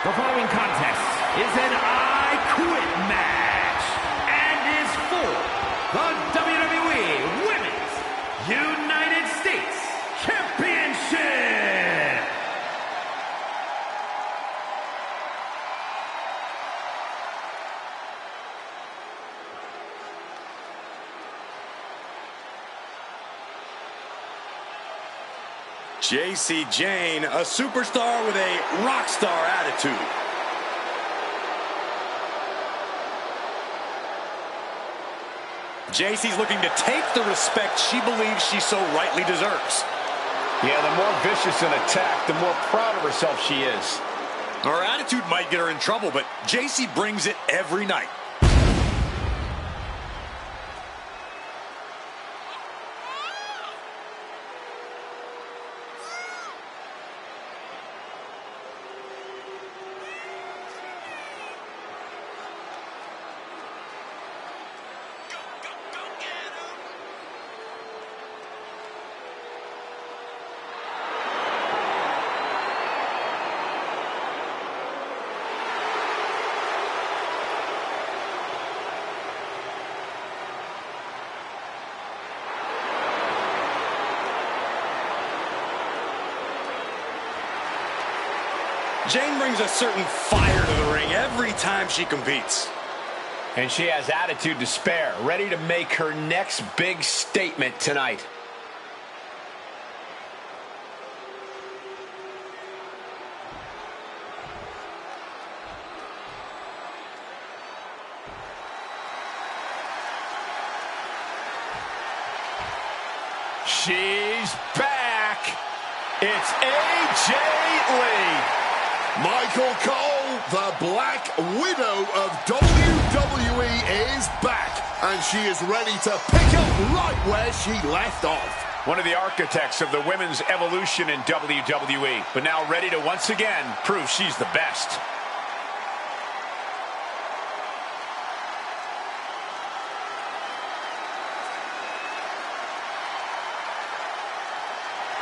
The following contest is an I Quit match and is for the WWE Women's United States Championship. Jacy Jayne, a superstar with a rock star attitude. Jacy's looking to take the respect she believes she so rightly deserves. Yeah, the more vicious an attack, the more proud of herself she is. Her attitude might get her in trouble, but Jacy brings it every night. Jayne brings a certain fire to the ring every time she competes. And she has attitude to spare, ready to make her next big statement tonight. She's back. It's AJ Lee. Michael Cole, the Black Widow of WWE, is back, and she is ready to pick up right where she left off. One of the architects of the women's evolution in WWE, but now ready to once again prove she's the best.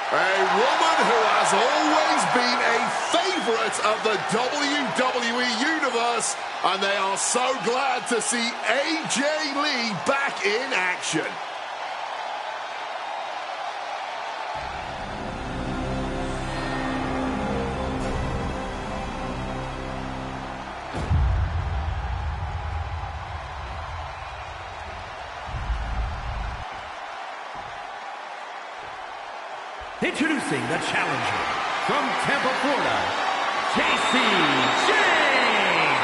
A woman who has always been a favorite of the WWE Universe, and they are so glad to see AJ Lee back in action. Introducing the challenger from Tampa, Florida, Jacy Jayne.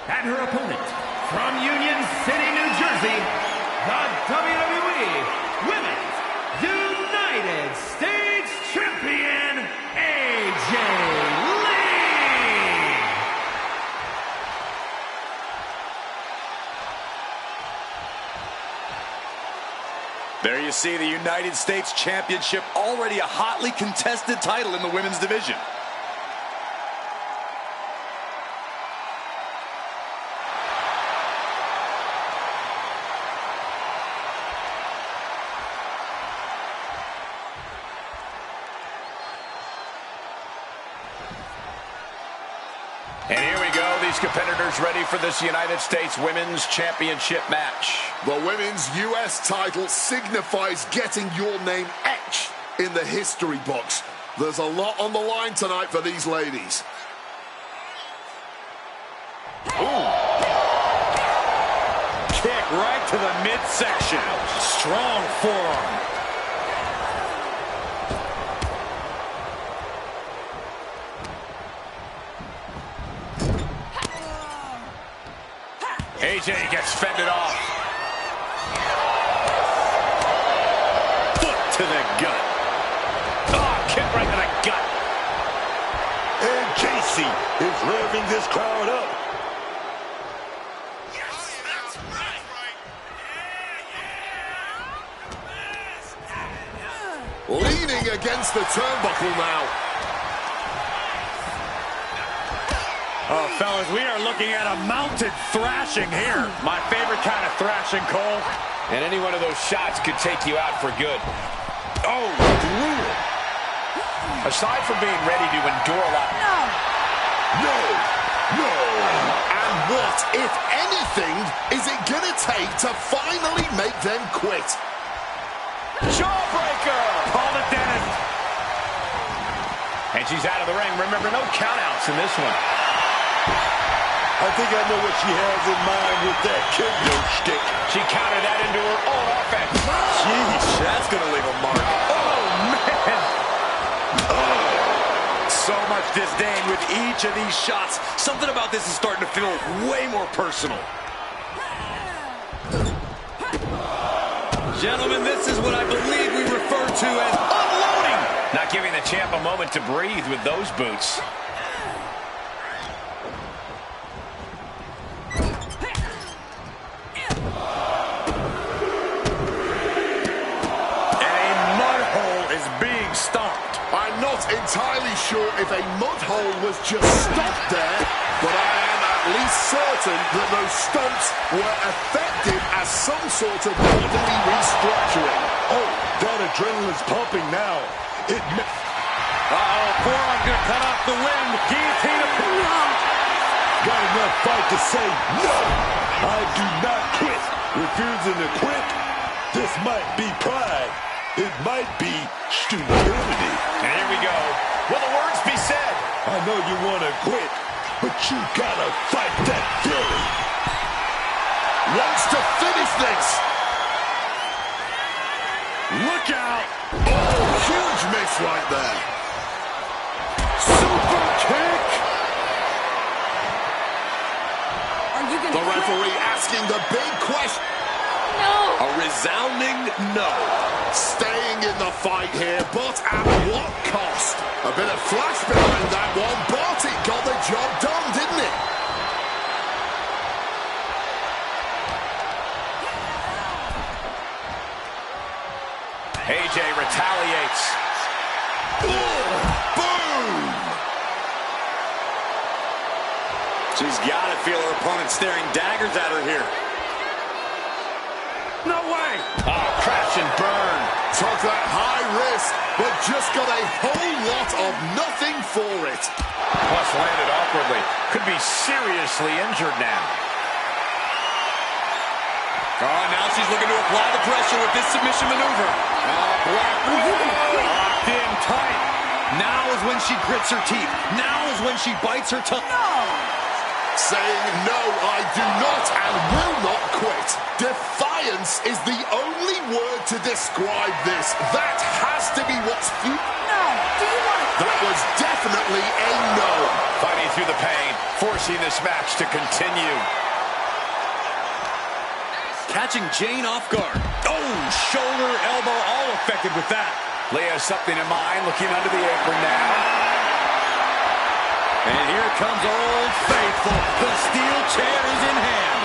And her opponent from Union City, New Jersey, the WWE Women's United States Champion, AJ Lee. There you see the United States Championship, already a hotly contested title in the women's division. And here we go, these competitors ready for this United States Women's Championship match. The women's US title signifies getting your name etched in the history books. There's a lot on the line tonight for these ladies. Ooh. Kick right to the midsection. Strong forearm. AJ gets fended off. Foot to the gut. Oh, kick right to the gut. And Jacy is revving this crowd up. Yes, that's right. Leaning against the turnbuckle now. Oh, fellas, we are looking at a mounted thrashing here. My favorite kind of thrashing, Cole. And any one of those shots could take you out for good. Oh, brutal. Aside from being ready to endure a lot. No. And what, if anything, is it going to take to finally make them quit? Jawbreaker! Call the dentist. And she's out of the ring. Remember, no countouts in this one. I think I know what she has in mind with that kendo stick. She countered that into her own offense. Jeez, that's going to leave a mark. Oh, man. So much disdain with each of these shots. Something about this is starting to feel way more personal. Gentlemen, this is what I believe we refer to as unloading. Not giving the champ a moment to breathe with those boots. I'm not entirely sure if a mud hole was just stopped there, but I am at least certain that those stomps were effective as some sort of bodily restructuring. Oh, that adrenaline's pumping now. Forearm gonna cut off the wind. Guillotine. Got enough fight to say no. I do not quit. Refusing to quit. This might be pride. It might be stupidity. And here we go. Will the words be said? I know you want to quit, but you gotta fight that feeling. Wants to finish this. Look out. Oh, huge miss right there. Super kick. Are you gonna The referee asking the big question. No! A resounding no. Staying in the fight here, but at what cost? A bit of flash behind that one, but it got the job done, didn't it? AJ retaliates. Boom! She's got to feel her opponent staring daggers at her here. No way! Oh, crash and burn. Took that high risk, but just got a whole lot of nothing for it. Plus landed awkwardly. Could be seriously injured now. Oh, now she's looking to apply the pressure with this submission maneuver. Locked in tight. Now is when she grits her teeth. Now is when she bites her tongue. Saying, no, I do not and will not quit. Defiance is the only word to describe this. That has to be what's... No! Do you want to quit? That was definitely a no. Fighting through the pain, forcing this match to continue. Catching Jane off guard. Oh, shoulder, elbow, all affected with that. Leah has something in mind, looking under the apron now. And here comes Old Faithful. The steel chair is in hand.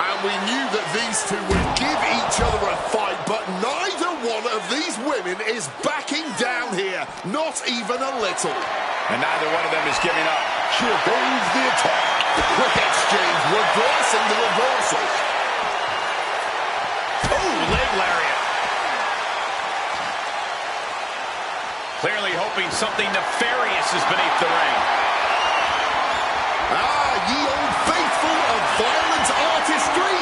And we knew that these two would give each other a fight, but neither one of these women is backing down here. Not even a little. And neither one of them is giving up. She obeys the attack. Quick exchange, reversing the reversal. Oh, leg lariat. Clearly hoping something nefarious is beneath the ring. Ye old faithful of violent artistry.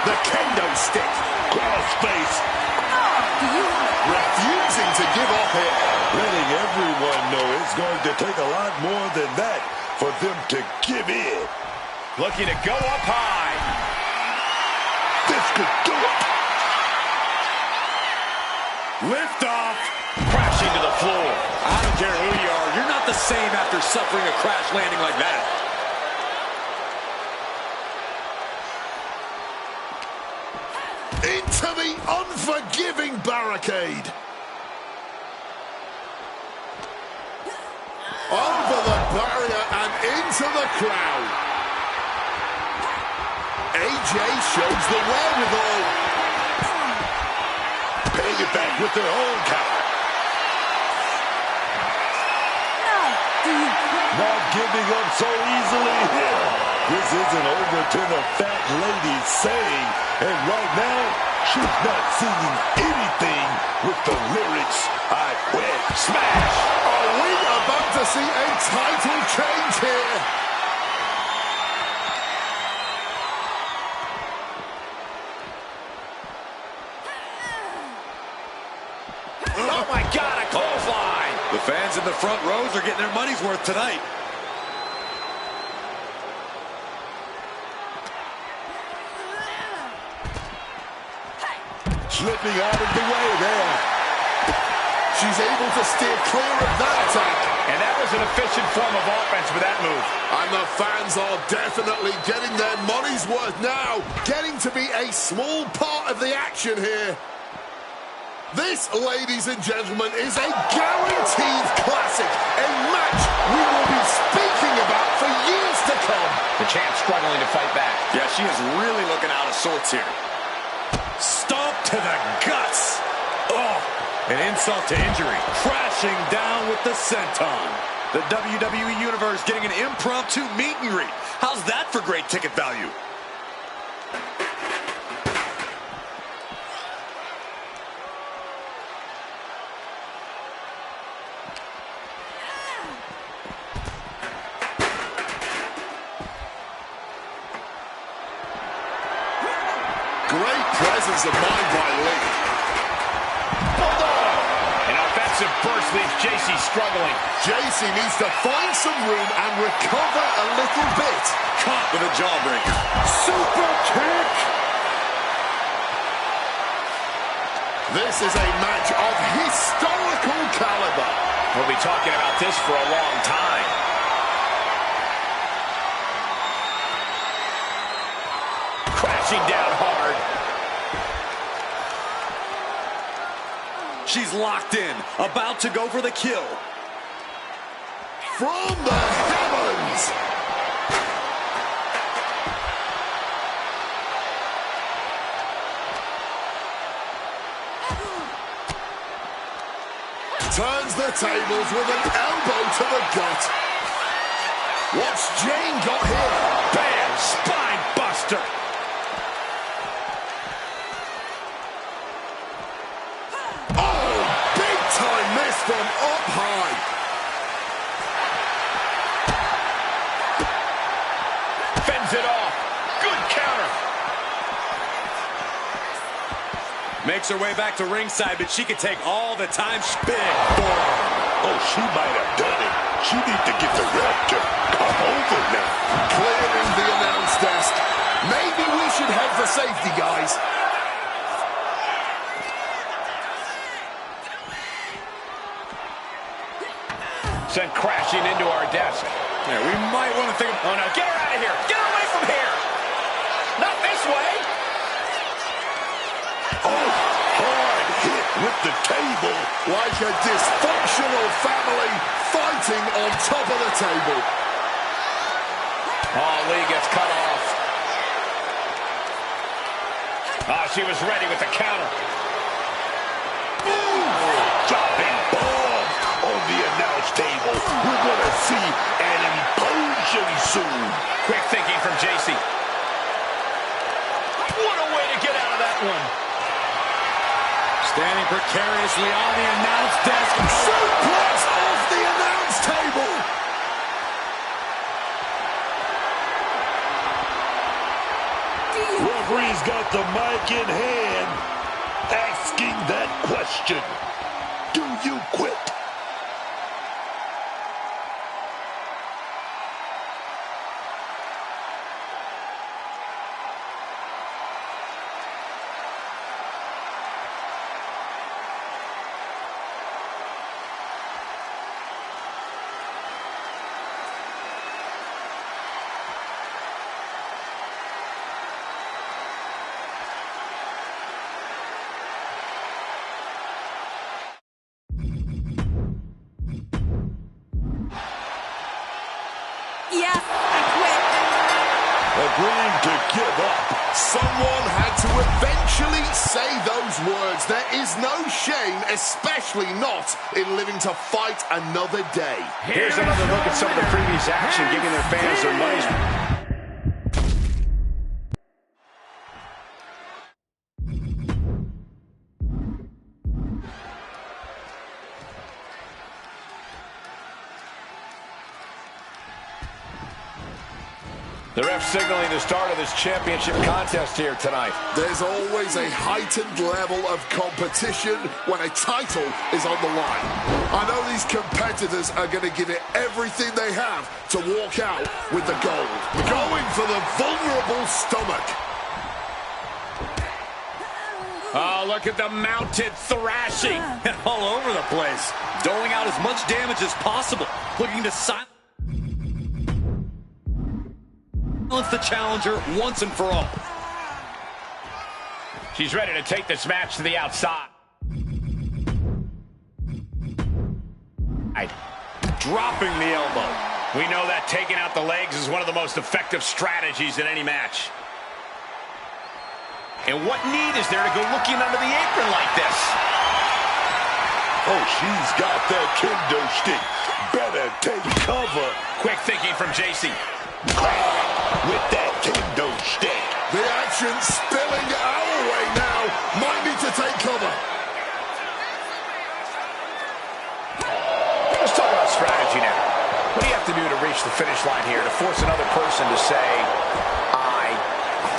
The kendo stick. Crossface. Do you want to quit? Refusing to give up here. Letting everyone know it's going to take a lot more than that for them to give in. Looking to go up high. This could do it. Lift off. Crashing to the floor. I don't care who you are. You're not the same after suffering a crash landing like that. Into the unforgiving barricade. Over the barrier and into the crowd. AJ shows the wherewithal. Paying it back with their own counter. No! Do you quit? Now giving up so easily here. This isn't Overton a fat lady saying, and right now, she's not singing anything with the lyrics, I quit. Smash! Are we about to see a title change here? Oh my God, a clothesline! The fans in the front rows are getting their money's worth tonight. Slipping out of the way there. She's able to steer clear of that attack. And that was an efficient form of offense with that move. And the fans are definitely getting their money's worth now, getting to be a small part of the action here. This, ladies and gentlemen, is a guaranteed classic, a match we will be speaking about for years to come. The champ struggling to fight back. Yeah, she is really looking out of sorts here. Stomp to the guts. Oh, an insult to injury. Crashing down with the senton. The WWE Universe getting an impromptu meet and greet. How's that for great ticket value? Great presence of mind by Lee. Bulldog! An offensive burst leaves JC struggling. JC needs to find some room and recover a little bit. Caught with a jawbreaker. Super kick! This is a match of historical caliber. We'll be talking about this for a long time. Crashing down hard. She's locked in, about to go for the kill. From the heavens! Turns the tables with an elbow to the gut. What's Jane got here? Bam! Spine buster! Oh, big time miss from up high. Fends it off. Good counter. Makes her way back to ringside, but she can take all the time. Big forearm. Oh, she might have done it. She needs to get the ref to come over now. Clearing the announce desk. Maybe we should head for safety, guys. Sent crashing into our desk. Yeah, we might want to think of... Oh, no. Get her out of here. Get her away from here. Not this way. Oh, hard hit with the table. Like a dysfunctional family fighting on top of the table. Oh, Lee gets cut off. Ah, she was ready with the counter. Dropping bomb on the announce table. We're going to see an implosion soon. Quick thinking from JC. What a way to get out of that one. Standing precariously on the announce desk. Suplex off the announce table. Referee's got the mic in hand, asking that question. Do you quit? Yes, I quit. Agreeing to give up. Someone had to eventually say those words. There is no shame, especially not in living to fight another day. Here's another look at some of the previous action, giving their fans their money's worth. The ref signaling the start of this championship contest here tonight. There's always a heightened level of competition when a title is on the line. I know these competitors are going to give it everything they have to walk out with the gold. Going for the vulnerable stomach. Oh, look at the mounted thrashing. All over the place. Doling out as much damage as possible. Looking to silence the challenger once and for all. She's ready to take this match to the outside. Dropping the elbow. We know that taking out the legs is one of the most effective strategies in any match. And what need is there to go looking under the apron like this? Oh, she's got that kendo stick. Better take cover. Quick thinking from JC. With that kendo stick. The action spilling our way now. Might need to take cover. Let's talk about strategy now. What do you have to do to reach the finish line here to force another person to say, I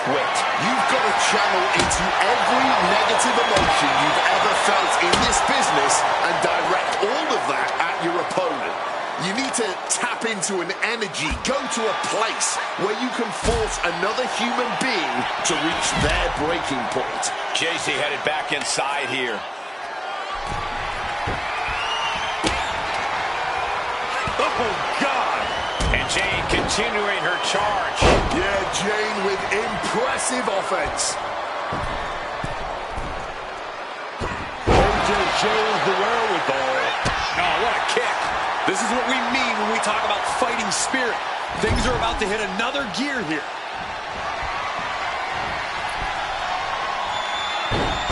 quit? You've got to channel into every negative emotion you've ever felt in this business and direct all of that at your opponent. You need to tap into an energy, go to a place where you can force another human being to reach their breaking point. JC headed back inside here. Oh, God. And Jane continuing her charge. Yeah, Jane with impressive offense. AJ shows the wherewithal. Oh, what a kick. This is what we mean when we talk about fighting spirit. Things are about to hit another gear here.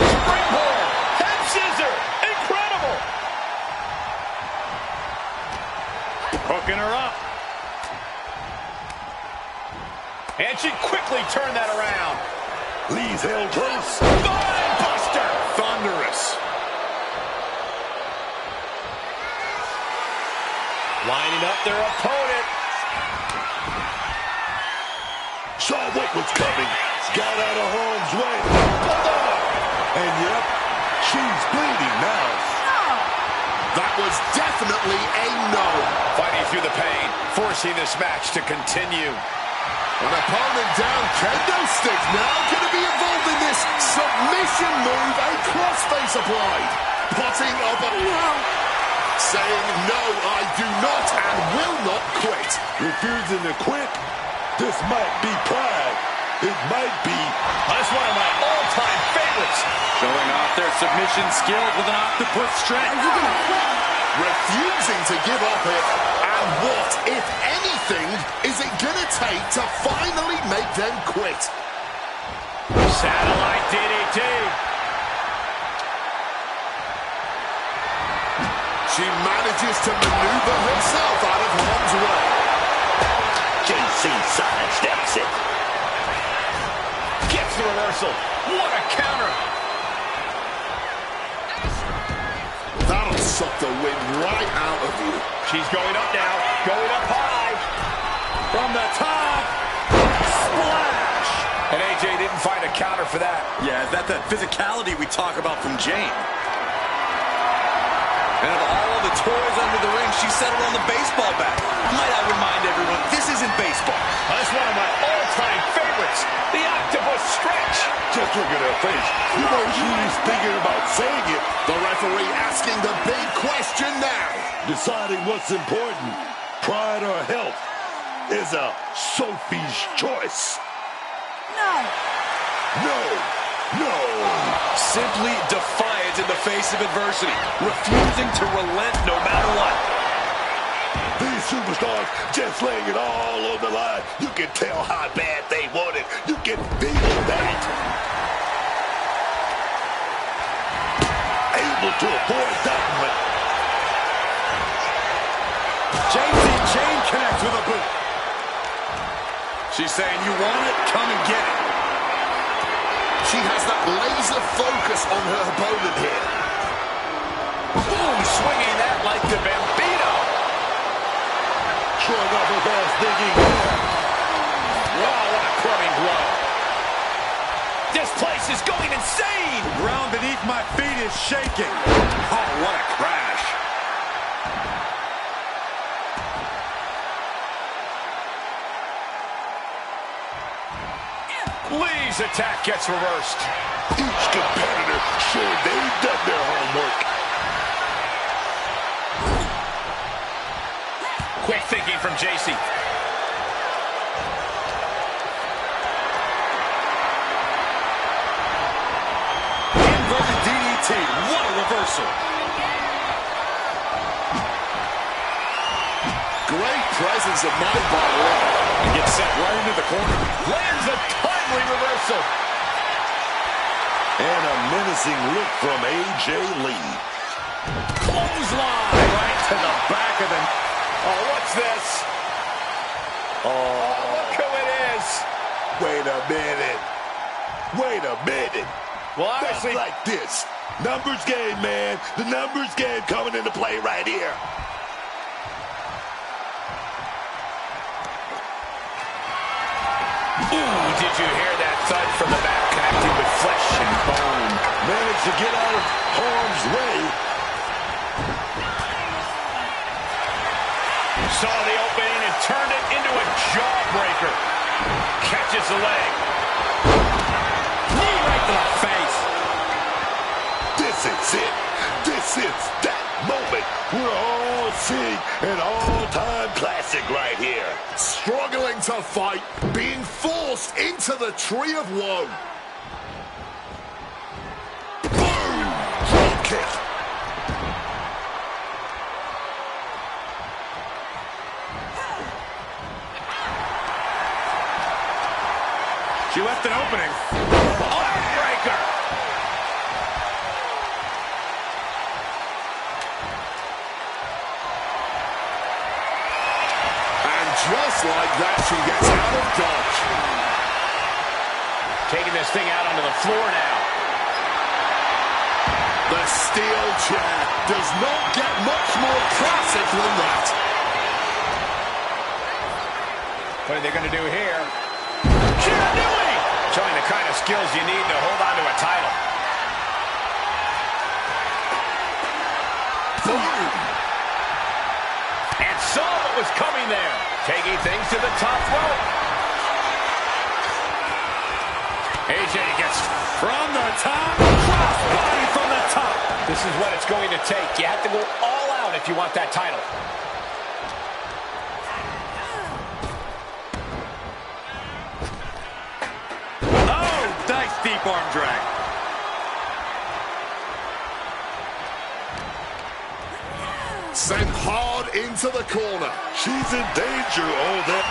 Springboard, head scissor, incredible. Hooking her up. And she quickly turned that around. Lee's held close. Spine buster. Thunderous. Lining up their opponent. Saw what was coming. Got out of harm's way. And yep, she's bleeding now. That was definitely a no. Fighting through the pain, forcing this match to continue. An opponent down, kendo stick now going to be involved in this submission move. A crossface applied. Potting up a... Saying, no, I do not and will not quit. Refusing to quit. This might be pride. It might be. That's one of my all-time favorites. Showing off their submission skills with an octopus strength. Are you gonna quit? Refusing to give up it. And what, if anything, is it going to take to finally make them quit? Satellite DDT. She manages to maneuver herself out of harm's way. JC sidesteps it. Gets the reversal. What a counter. That'll suck the wind right out of you. She's going up now. Going up high. From the top. Splash. And AJ didn't find a counter for that. Yeah, is that physicality we talk about from Jane? And of all of the toys under the ring, she settled on the baseball bat. Might I remind everyone, this isn't baseball. That's one of my all-time favorites. The octopus stretch. Just look at her face. You know she's thinking about saying it. The referee asking the big question now. Deciding what's important, pride or health, is a Sophie's choice. No. No. No. Simply defiant in the face of adversity, refusing to relent no matter what. These superstars just laying it all on the line. You can tell how bad they want it. You can feel that. to avoid that one. Daisy Chain connects with a boot. She's saying, you want it? Come and get it. She has that laser focus on her opponent here. Boom, swinging that like the Bambino. Showing off her balls, thinking. Wow, what a clubbing blow. This place is going insane. The ground beneath my feet is shaking. Oh, what a crash. Lee's attack gets reversed. Each competitor sure they've done their homework. Quick thinking from JC. Inverted DDT. What a reversal. Great presence of mind by Lee. And gets set right into the corner. Lands a timely reversal. And a menacing look from AJ Lee. Clothesline. Right to the back of the... Oh, what's this? Oh, look who it is. Wait a minute. Wait a minute. Well, That's obviously, like this. Numbers game, man. The numbers game coming into play right here. ooh, did you hear that thud from the back connecting with flesh and bone? Managed to get out of harm's way. Saw the opening and turned it into a jawbreaker. Catches the leg. Knee right to the face. This is it. This is that moment. We're all seeing an all-time classic right here. Struggling to fight, being forced into the tree of woe. Boom! Drop kick. She left an opening. Heartbreaker. And just like that, she gets out of dodge. Taking this thing out onto the floor now. The steel chair does not get much more classic than that. What are they going to do here? Shiranui! Showing the kind of skills you need to hold on to a title. Boom! And saw what was coming there. Taking things to the top rope. AJ gets From the top. Crossbody from the top. This is what it's going to take. You have to go all out if you want that title. Oh, nice deep arm drag. Sent hard into the corner. She's in danger, all that.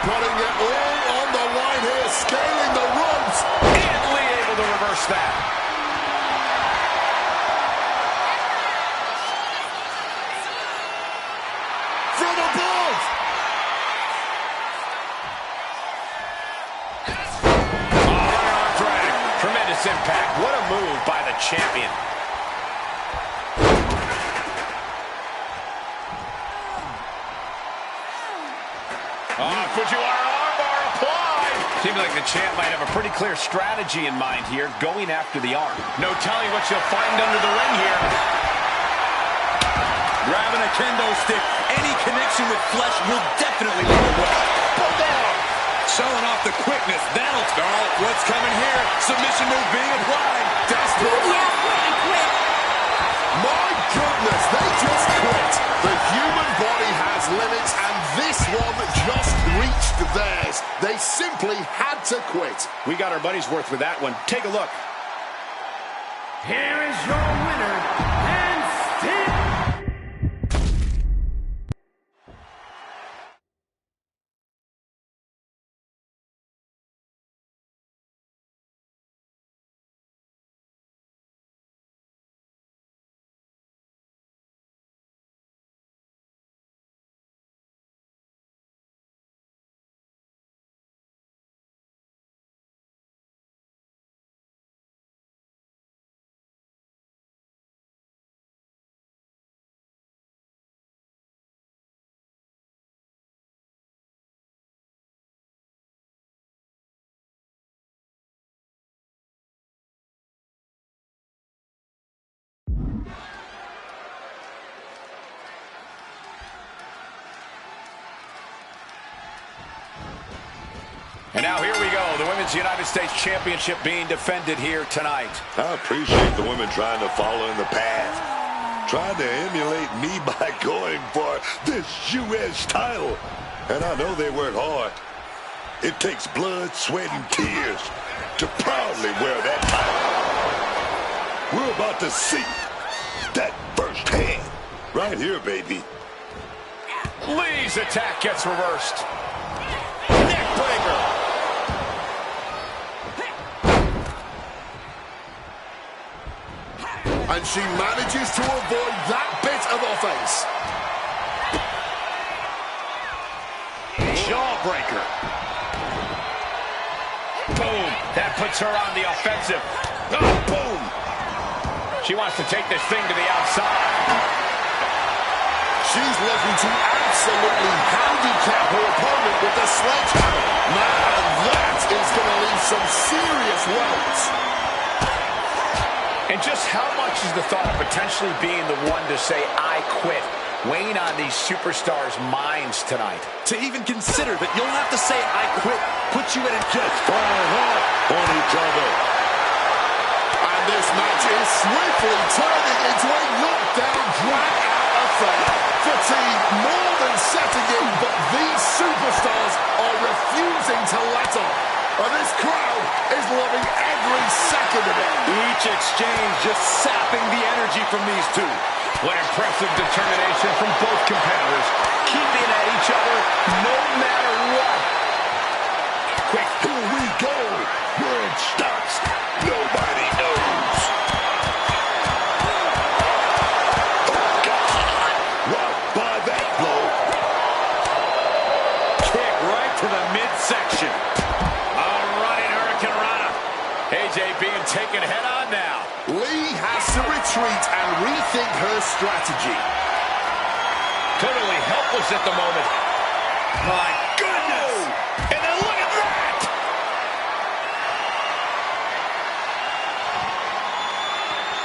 Putting it all on the line here, scaling the ropes. And Lee able to reverse that. From above. Arm drag. Tremendous impact. What a move by the champion. Fujiwara armbar applied. Seems like the champ might have a pretty clear strategy in mind here, going after the arm. No telling what you'll find under the ring here. Grabbing a kendo stick. Any connection with flesh will definitely leave a well. Bulldog. Showing off the quickness. That'll start. What's coming here? Submission move being applied. Desperate. Yeah, quit. My goodness, they just quit. The human body has limits, and this one just reached theirs. They simply had to quit. We got our money's worth with that one. Take a look. Here is your winner, and still And now here we go, the Women's United States Championship being defended here tonight. I appreciate the women trying to follow in the path, trying to emulate me by going for this U.S. title. And I know they work hard. It takes blood, sweat, and tears to proudly wear that title. We're about to see that firsthand right here, baby. Lee's attack gets reversed. Neckbreaker. And she manages to avoid that bit of offense. Jawbreaker. Boom. That puts her on the offensive. Oh, boom. She wants to take this thing to the outside. She's looking to absolutely handicap her opponent with the sledgehammer. Man, that is going to leave some serious welts. And just how much is the thought of potentially being the one to say, I quit, weighing on these superstars' minds tonight? To even consider that you'll have to say I quit puts you in a Just flying hard on each other. And this match is swiftly turning into a knockdown, drag-out affair. Fatigue more than setting in, but these superstars are refusing to let up. And this crowd is loving every second of it. Each exchange just sapping the energy from these two. What impressive determination from both competitors, keeping at each other no matter what. Quick, here we go. Where it stops, nobody knows. Oh, God. Rocked by that blow. Kick right to the midsection. A running Hurricane Rana. AJ being taken head on now. Lee has to retreat and rethink her strategy. Totally helpless at the moment. My goodness! And then look at that!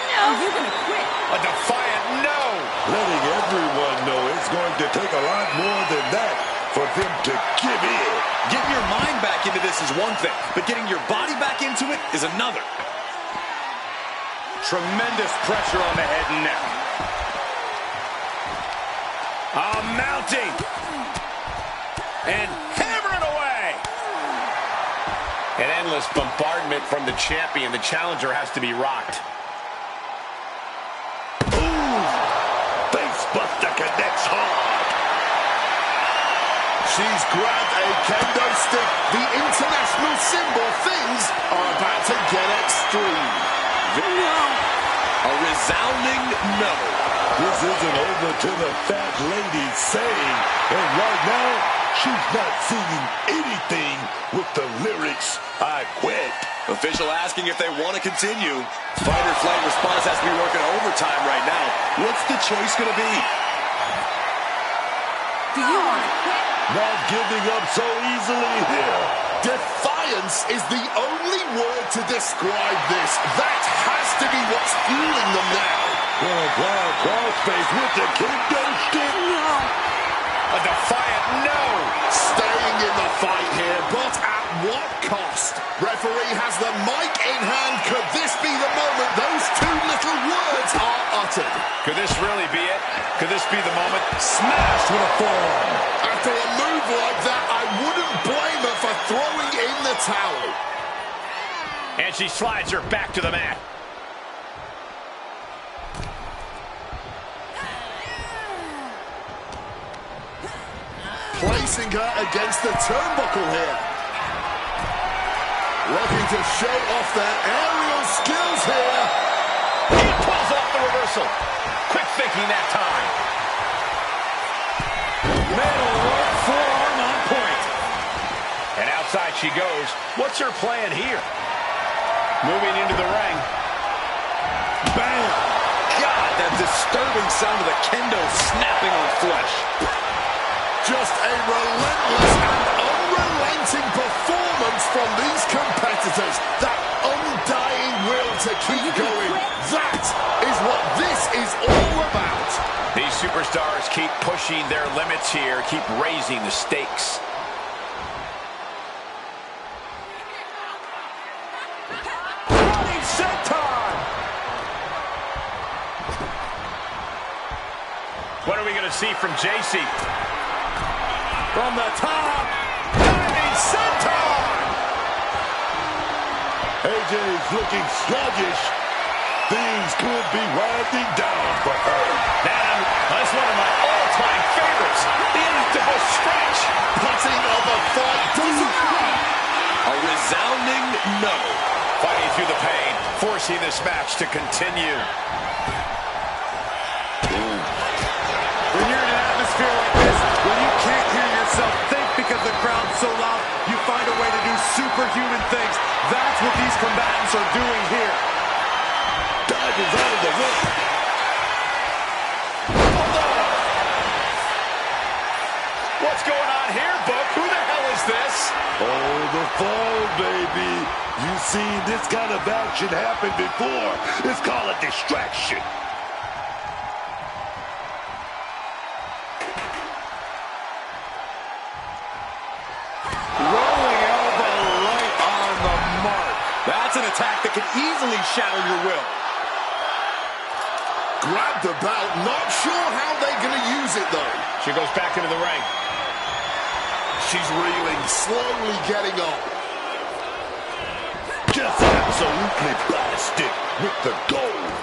No. Are you gonna quit? A defiant no! Letting everyone know it's going to take a lot more than that for them to give in. Getting your mind back into this is one thing, but getting your body back into it is another. Tremendous pressure on the head and neck. Mounting. And hammering away. An endless bombardment from the champion. The challenger has to be rocked. Ooh, Facebuster connects hard. She's grabbed a kendo stick, the international symbol. Things are about to get extreme. No. A resounding no. This isn't over till the fat lady's saying, and right now, she's not singing anything with the lyrics, I quit. Official asking if they want to continue. Fight or flight response has to be working overtime right now. What's the choice going to be? Do you want to quit? Not giving up so easily here. Defiance is the only word to describe this. That has to be what's fueling them now. Going blind crossface with the kendo stick. No. A defiant no. Staying in the fight here, but at what cost? Referee has the mic in hand. Could this be the moment those two little words are uttered? Could this really be it? Could this be the moment? Smashed with a forearm. After a move like that, I wouldn't blame her for throwing in the towel. And she slides her back to the mat. Placing her against the turnbuckle here. Looking to show off their aerial skills here. He pulls off the reversal. Quick thinking that time. Metal work, forearm on point. And outside she goes. What's her plan here? Moving into the ring. Bam! God, that disturbing sound of the kendo snapping on flesh. Just a relentless and unrelenting performance from these competitors. That undying will to keep going. That is what this is all about. These superstars keep pushing their limits here, keep raising the stakes. to see from JC. From the top, diving senton! AJ's looking sluggish. Things could be winding down for her. Man, that's one of my all-time favorites. The octopus stretch. Putting up a fight doesn't matter. A resounding no. Fighting through the pain, forcing this match to continue. When you're in an atmosphere like this, when you can't hear yourself think because the crowd's so loud, you find a way to do superhuman things. That's what these combatants are doing here. Dodges out of the way. What's going on here, Book? Who the hell is this? Oh, the fall, baby. You've seen this kind of action happen before. It's called a distraction. Rolling elbow right on the mark. That's an attack that can easily shatter your will. Grab the belt. Not sure how they're going to use it, though. She goes back into the ring. She's reeling, slowly getting up. Just absolutely blasted with the gold.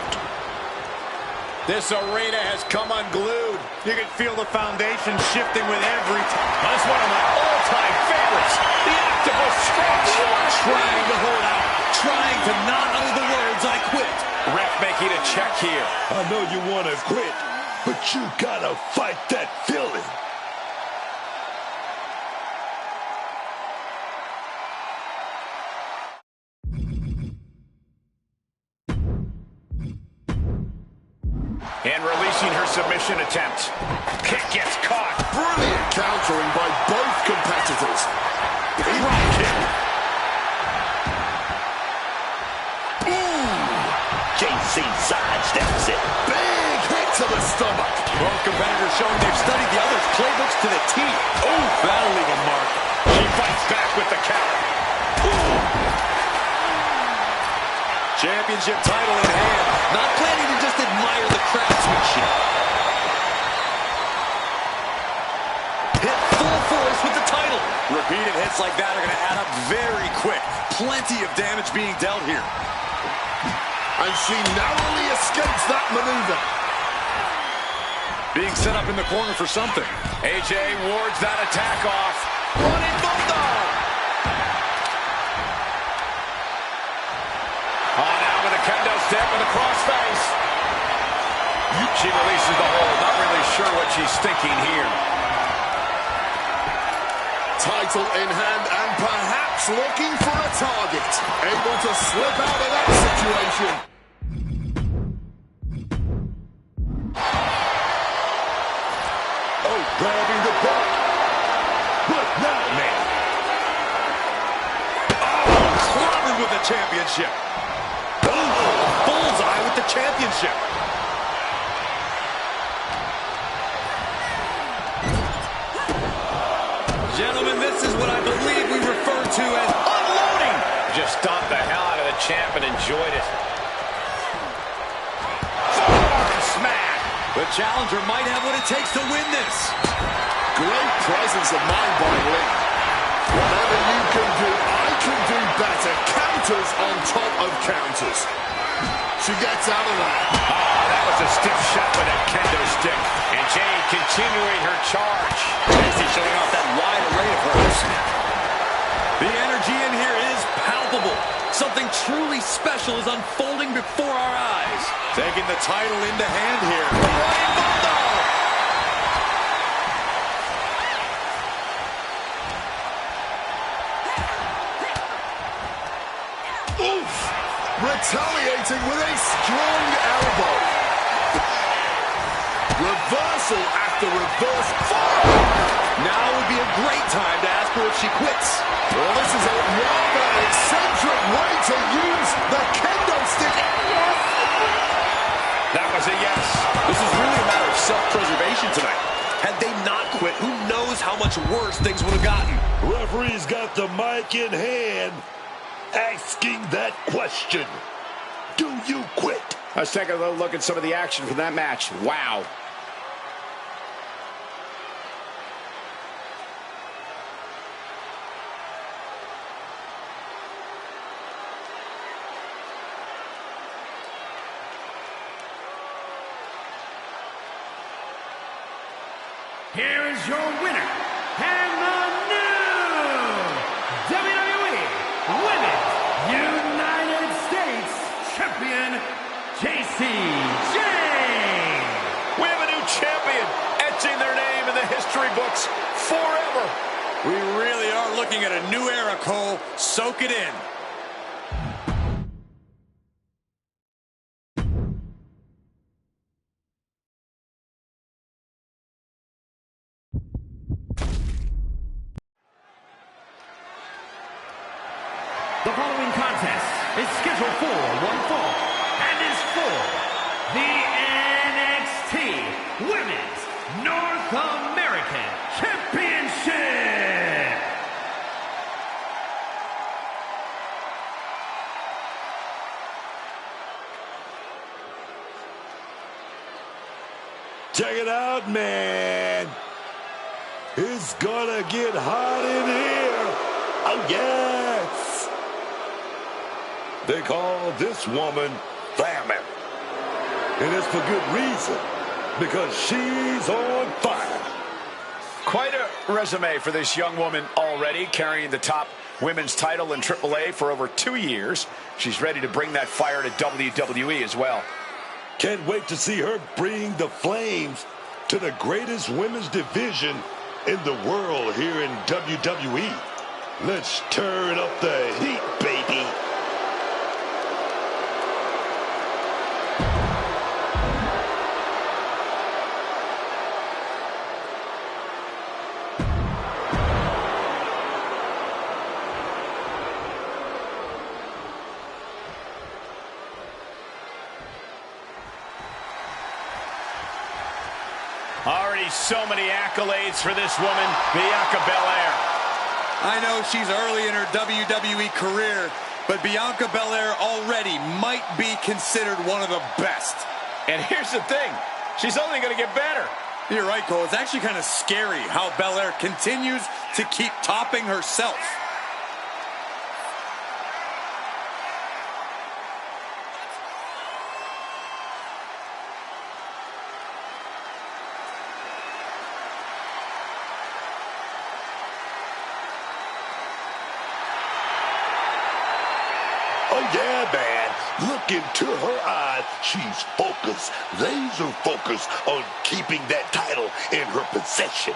This arena has come unglued. You can feel the foundation shifting with every time. That's one of my all-time favorites. The octopus stretch. Trying to hold out. Trying to not utter the words, I quit. Ref making a check here. I know you want to quit, but you gotta fight that feeling. And releasing her submission attempt. Kick gets caught. Brilliant countering by both competitors. Drop kick. JC sidesteps it. Big hit to the stomach. Both competitors showing they've studied the other's playbooks to the T. Oh, that'll leave a mark. She fights back with the counter. Championship title in hand. Not planning to just admire the craftsmanship. Hit full force with the title. Repeated hits like that are going to add up very quick. Plenty of damage being dealt here. And she narrowly escapes that maneuver. Being set up in the corner for something. AJ wards that attack off. Running bulldog. On out with a kendo stick with a crossface. She releases the hold. Not really sure what she's thinking here. Title in hand and perhaps looking for a target. Able to slip out of that situation. Oh, grabbing the belt. What now, man? Oh, clobbered with the championship. Oh, bullseye with the championship. Gentlemen, this is what I believe we refer to as unloading. Just stomped the hell out of the champ and enjoyed it. Forearm smack. The challenger might have what it takes to win this. Great presence of mind by Lee. Whatever you can do, I can do better. Counters on top of counters. She gets out of that. Oh, that was a stiff shot with that kendo stick. And Jade continuing her charge. Jesse showing off that wide array of hers. The energy in here is palpable. Something truly special is unfolding before our eyes. Taking the title into hand here. Running bulldog. Oof! Retaliating with a strong elbow. Reversal after reverse. Now would be a great time to ask her if she quits. Well, this is a rather eccentric way to use the kendo stick. That was a yes. This is really a matter of self-preservation tonight. Had they not quit, who knows how much worse things would have gotten. Referee's got the mic in hand, asking that question. Do you quit? Let's take a little look at some of the action from that match. Wow. here is your winner, and the new WWE Women's United States Champion, Jacy Jayne. We have a new champion, etching their name in the history books forever. We really are looking at a new era, Cole. Soak it in. The following contest is scheduled for one fall and is for the NXT Women's North American Championship. Check it out, man. It's gonna get hot in here. Oh, yes. They call this woman Flamin'. And it's for good reason. Because she's on fire. Quite a resume for this young woman already, carrying the top women's title in AAA for over 2 years. She's ready to bring that fire to WWE as well. Can't wait to see her bring the flames to the greatest women's division in the world here in WWE. Let's turn up the heat, baby. Already so many accolades for this woman, Bianca Belair. I know she's early in her WWE career, but Bianca Belair already might be considered one of the best. And here's the thing, she's only going to get better. You're right, Cole. It's actually kind of scary how Belair continues to keep topping herself. Oh, yeah, man. Look into her eyes. She's focused, laser focused on keeping that title in her possession.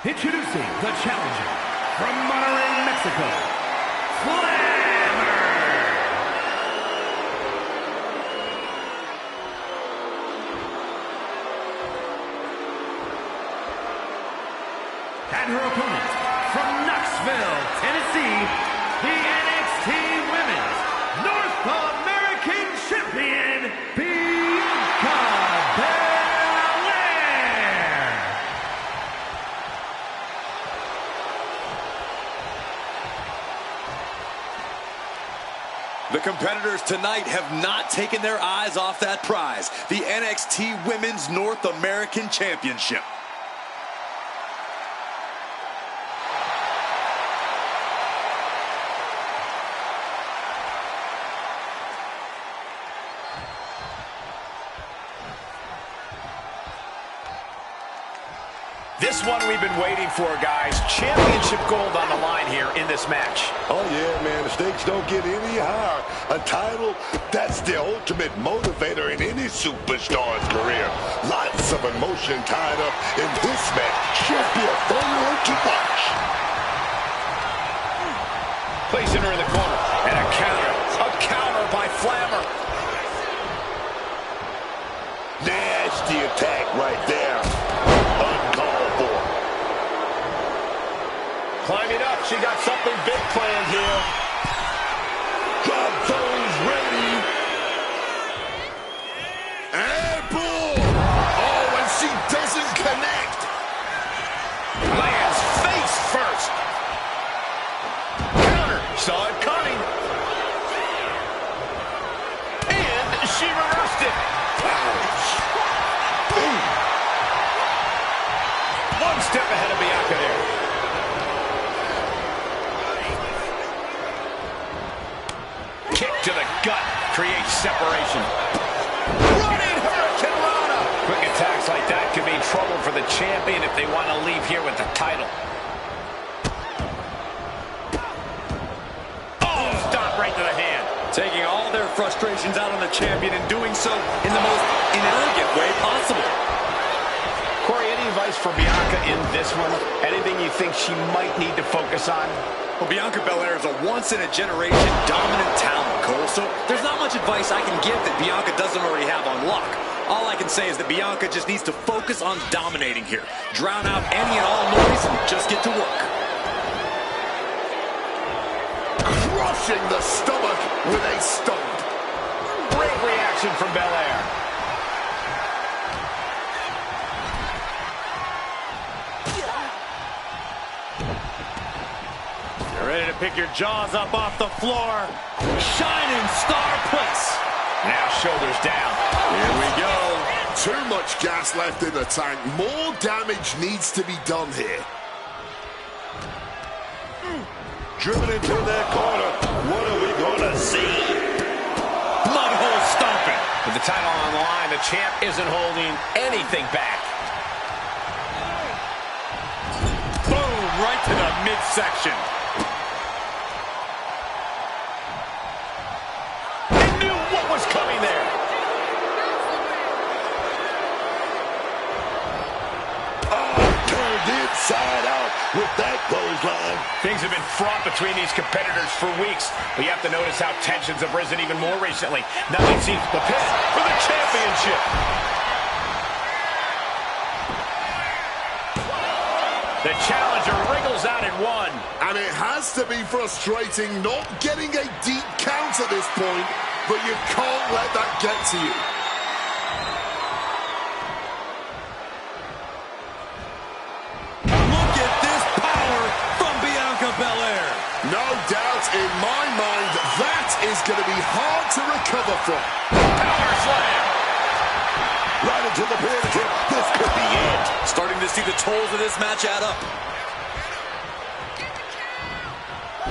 Introducing the challenger from Monterrey, Mexico, Flammer. And her opponent from Knoxville, Tennessee, the NXT Women's North American Champion, Bianca Belair. The competitors tonight have not taken their eyes off that prize, the NXT Women's North American Championship. This one we've been waiting for, guys. Championship gold on the line here in this match. Oh, yeah, man. The stakes don't get any higher. A title, that's the ultimate motivator in any superstar's career. Lots of emotion tied up in this match. Should be a fun one to watch. Placing her in the corner. And a counter. A counter by Flammer. Nasty attack right there. Uncalled for. Climbing up. She got something big planned here. Drop those ready. And boom! Oh, and she doesn't connect. Lands face first. Counter. Saw it coming. step ahead of Bianca there. Kick to the gut creates separation. Running Hurricane Rana. Quick attacks like that could mean trouble for the champion if they want to leave here with the title. Oh, stop right to the hand. Taking all their frustrations out on the champion and doing so in the most inelegant way possible. Corey, any advice for Bianca in this one? Anything you think she might need to focus on? Well, Bianca Belair is a once-in-a-generation dominant talent, Cole, so there's not much advice I can give that Bianca doesn't already have on lock. All I can say is that Bianca just needs to focus on dominating here. Drown out any and all noise and just get to work. Crushing the stomach with a stomp. Great reaction from Belair. You're ready to pick your jaws up off the floor. Shining star puts. Now shoulders down. Here we go. Too much gas left in the tank. More damage needs to be done here. Driven into that corner. What are we gonna see? Mudhole stomping. With the title on the line, the champ isn't holding anything back. Boom, right to the midsection. He knew what was coming there. Turned inside out with that clothesline. Things have been fraught between these competitors for weeks, but you have to notice how tensions have risen even more recently. Nothing seems the pin for the championship. The challenger wriggles out at one. And it has to be frustrating not getting a deep count at this point, but you can't let that get to you. Look at this power from Bianca Belair. No doubt in my mind, that is going to be hard to recover from. Power slam. Right into the pin. This could be it. Starting to see the tolls of this match add up.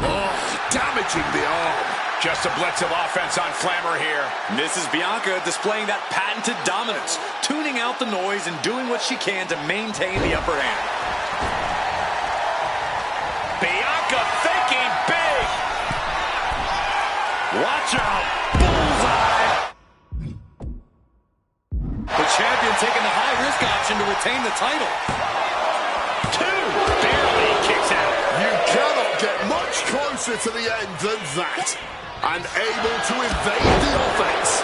Oh, damaging the arm. Just a blitz of offense on Flammer here. This is Bianca displaying that patented dominance, tuning out the noise and doing what she can to maintain the upper hand. Bianca thinking big. Watch out. Bullseye. The champion taking the high-risk option to retain the title. Two. Barely kicks out. You cannot get much closer to the end than that. And able to evade the offense.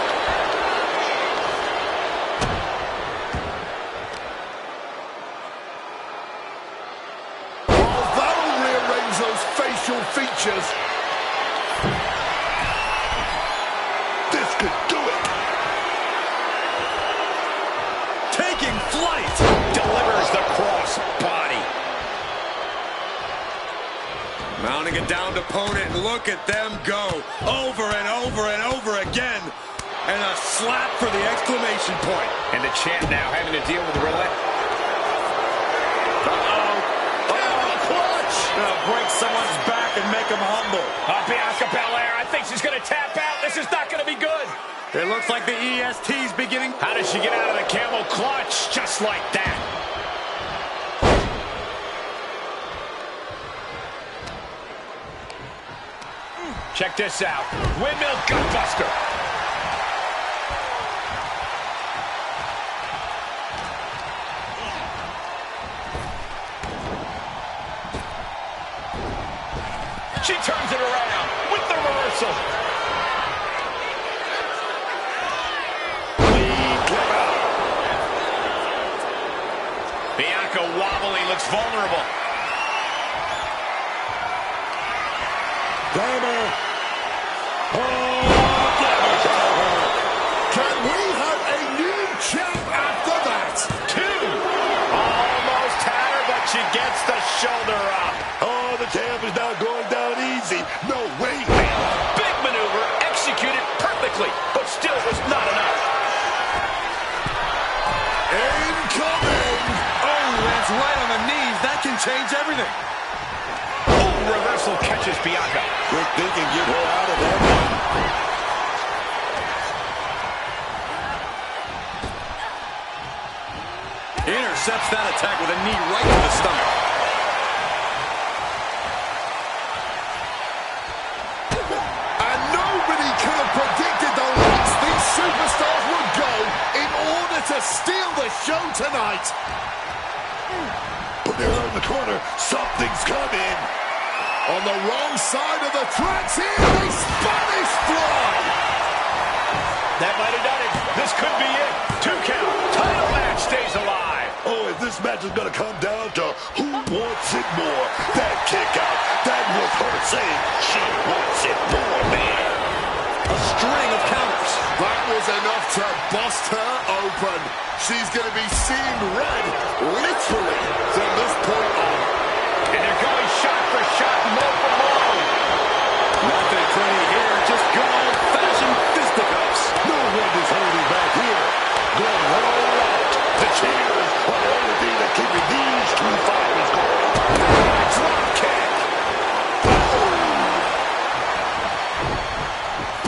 While that'll rearrange those facial features. This could do it. Taking flight. Delivers the cross body. Mounting a downed opponent, and look at them go. Over and over and over again. And a slap for the exclamation point. And the champ now having to deal with the roulette. Clutch! Gonna break someone's back and make them humble. Bianca Belair, I think she's going to tap out. This is not going to be good. It looks like the EST's beginning. How does she get out of the camel clutch? Just like that. Check this out. Windmill gutbuster. She turns it around with the reversal. Bianca wobbly, looks vulnerable. Glamour. Can we have a new champ after that? Two. Almost had her, but she gets the shoulder up. Oh, the champ is now going down easy. No way. Big maneuver, executed perfectly, but still was not enough. Incoming! Oh, lands right on the knees. change everything. Oh, reversal catches Bianca. Quick thinking, get her out of that one. Intercepts that attack with a knee right to the stomach. And nobody could have predicted the lengths these superstars would go in order to steal the show tonight. Put her in the corner. Something's coming. On the wrong side of the tracks here, the Spanish Fly. That might have done it. This could be it. 2 count. Title match stays alive. Oh, if this match is going to come down to who wants it more, that kick out, that was her saying she wants it more, man. A string of counters. That was enough to bust her open. She's going to be seeing red, literally, from this point on. And they're going shot for shot, blow for blow. Nothing pretty here, just good old-fashioned fisticuffs. No one is holding back here. Going all out. The cheers are the only thing that keeping these two fighters going. Drop kick.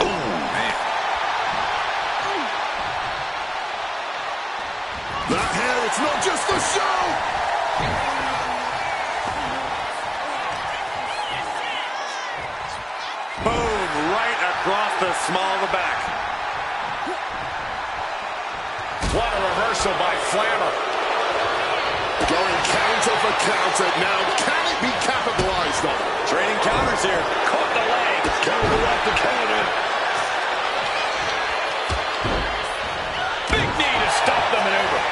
Oh, man. That hair, it's not just the show. Boom, right across the small of the back. What a reversal by Flammer. Going counter for counter. Now, can it be capitalized on? Trading counters here. Caught the leg. Counter after counter. Big knee to stop the maneuver.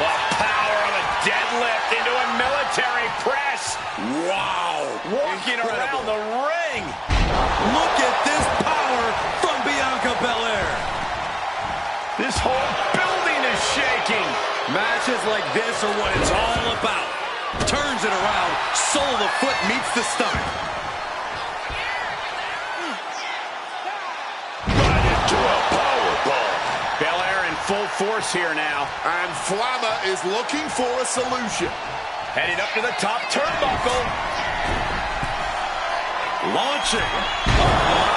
The power of a deadlift into a military press. Wow. Walking around the ring. Look at this power from Bianca Belair. This whole building is shaking. Matches like this are what it's all about. Turns it around, sole of the foot meets the stomach. Right into a powerbomb. Belair in full force here now. And Flammer is looking for a solution. Heading up to the top turnbuckle. Launching. Oh,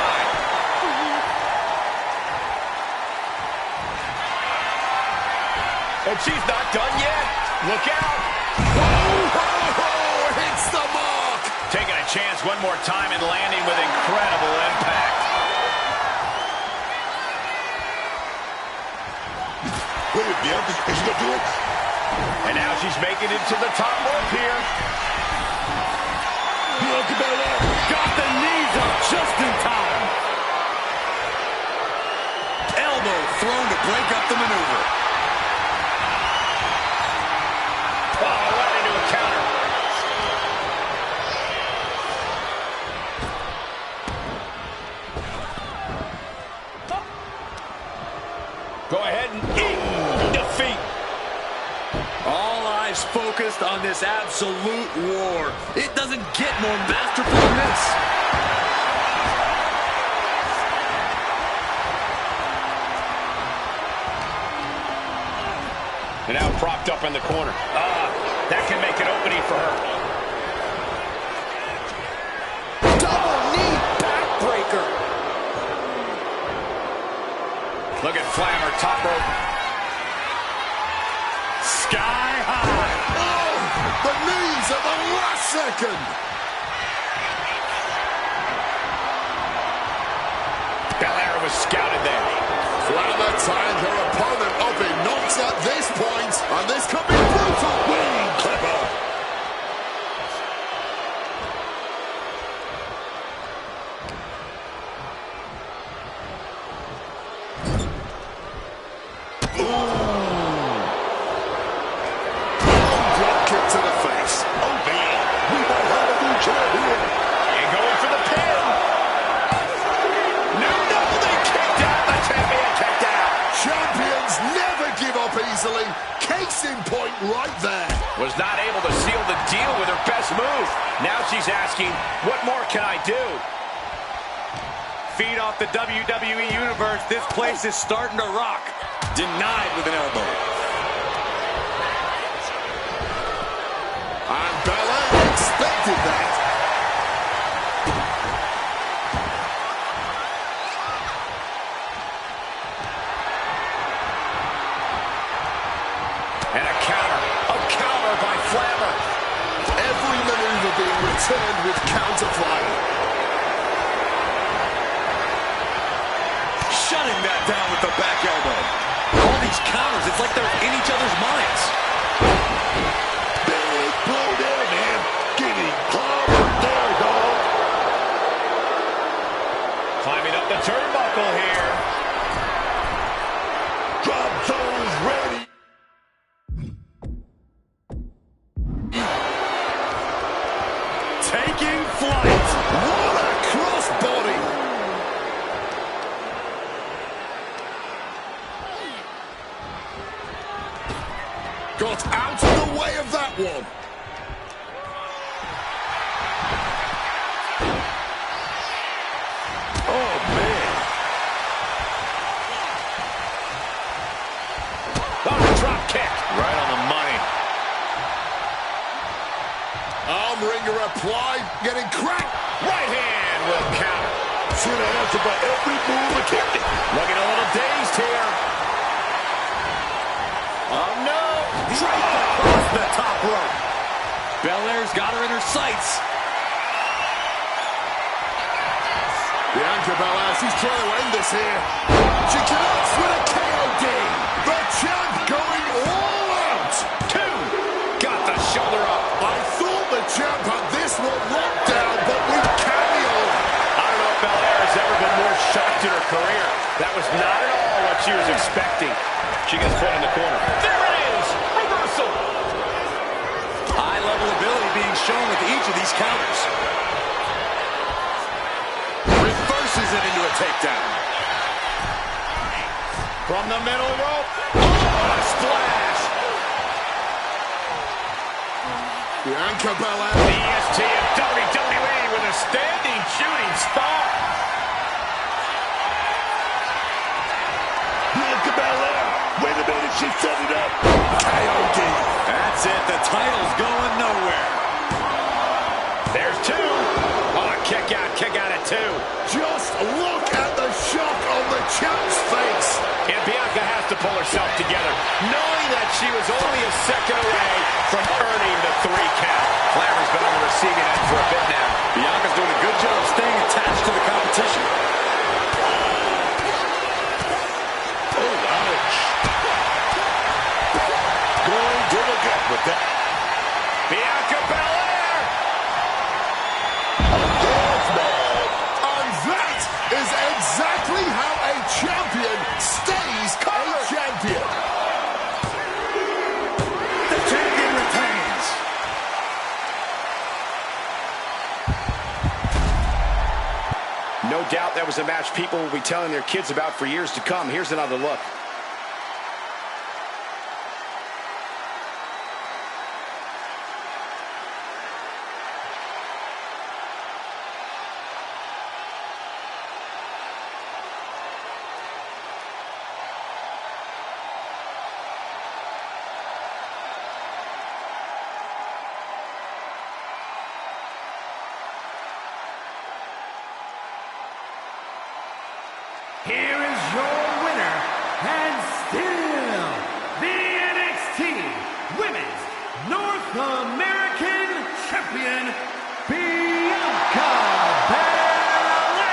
And she's not done yet. Look out. Oh, hits the mark. Taking a chance one more time and landing with incredible impact. Wait a minute, is she going to do it? And now she's making it to the top rope here. Bianca Belair got the knees up just in time. Elbow thrown to break up the maneuver. Oh, right into a counter. Go ahead and defeat. All eyes focused on this absolute war. It doesn't get more masterful than this. And now propped up in the corner. That can make an opening for her. Double knee backbreaker. Look at Flammer, top rope. Sky high. Oh, the knees at the last second. Belair was scouted there. Flammer tying her opponent up in knots at this point, and this could be brutal. Wing clipper. Drop kick to the face. Oh, man. We might have a new champion. And going for the pin. No, they kicked out. The champion kicked out. Champions never give up easily. Case in point right there. Was not able to seal the deal with her best move. Now she's asking, what more can I do? Feed off the WWE Universe. This place is starting to rock. Denied with an elbow. returned with counter-fire. Shutting that down with the back elbow. All these counters, it's like they're in each other's minds. Big blow there, man. Getting clobbered there, dog. Climbing up the turnbuckle here. Drop zones ready. Taking flight. What a crossbody! Got out of the way of that one. Oh, man. Oh, drop kick. Right on the money. Arm wringer applied, getting cracked. Right hand will count. Should have answered by every move attempted. Looking a little dazed here. Oh, no. Draped across the top rope. Belair's got her in her sights. Bianca Belair, she's trying to end this here. She connects with a KOD. The champ going all out. Two. Got the shoulder up. I thought the champ had this one locked down, but with cameo. I don't know if Belair has ever been more shocked in her career. That was not at all what she was expecting. She gets put in the corner. There it is! Reversal! High-level ability being shown with each of these counters. Reverses it into a takedown. From the middle rope. Oh, a splash! Bianca Belair. The EST of WWE with a standing shooting star. Bianca Belair. Wait a minute, she set it up. KOD. That's it. The title's going nowhere. There's two. Oh, kick out at two. Just look at the shock on the champ's face. And Bianca has to pull herself together, knowing that she was only a second away from earning the 3 count. Flair's been on the receiving end for a bit now. Bianca's doing a good job of staying attached to the competition. Oh, ouch. Going to the gut with that. Bianca Belair! Yes, man. And that is exactly how a champion stays a champion. The champion retains. No doubt that was a match people will be telling their kids about for years to come. Here's another look. Here is your winner, and still the NXT Women's North American Champion, Bianca Belair.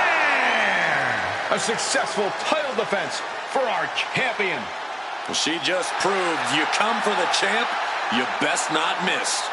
A successful title defense for our champion. Well, she just proved you come for the champ, you best not miss.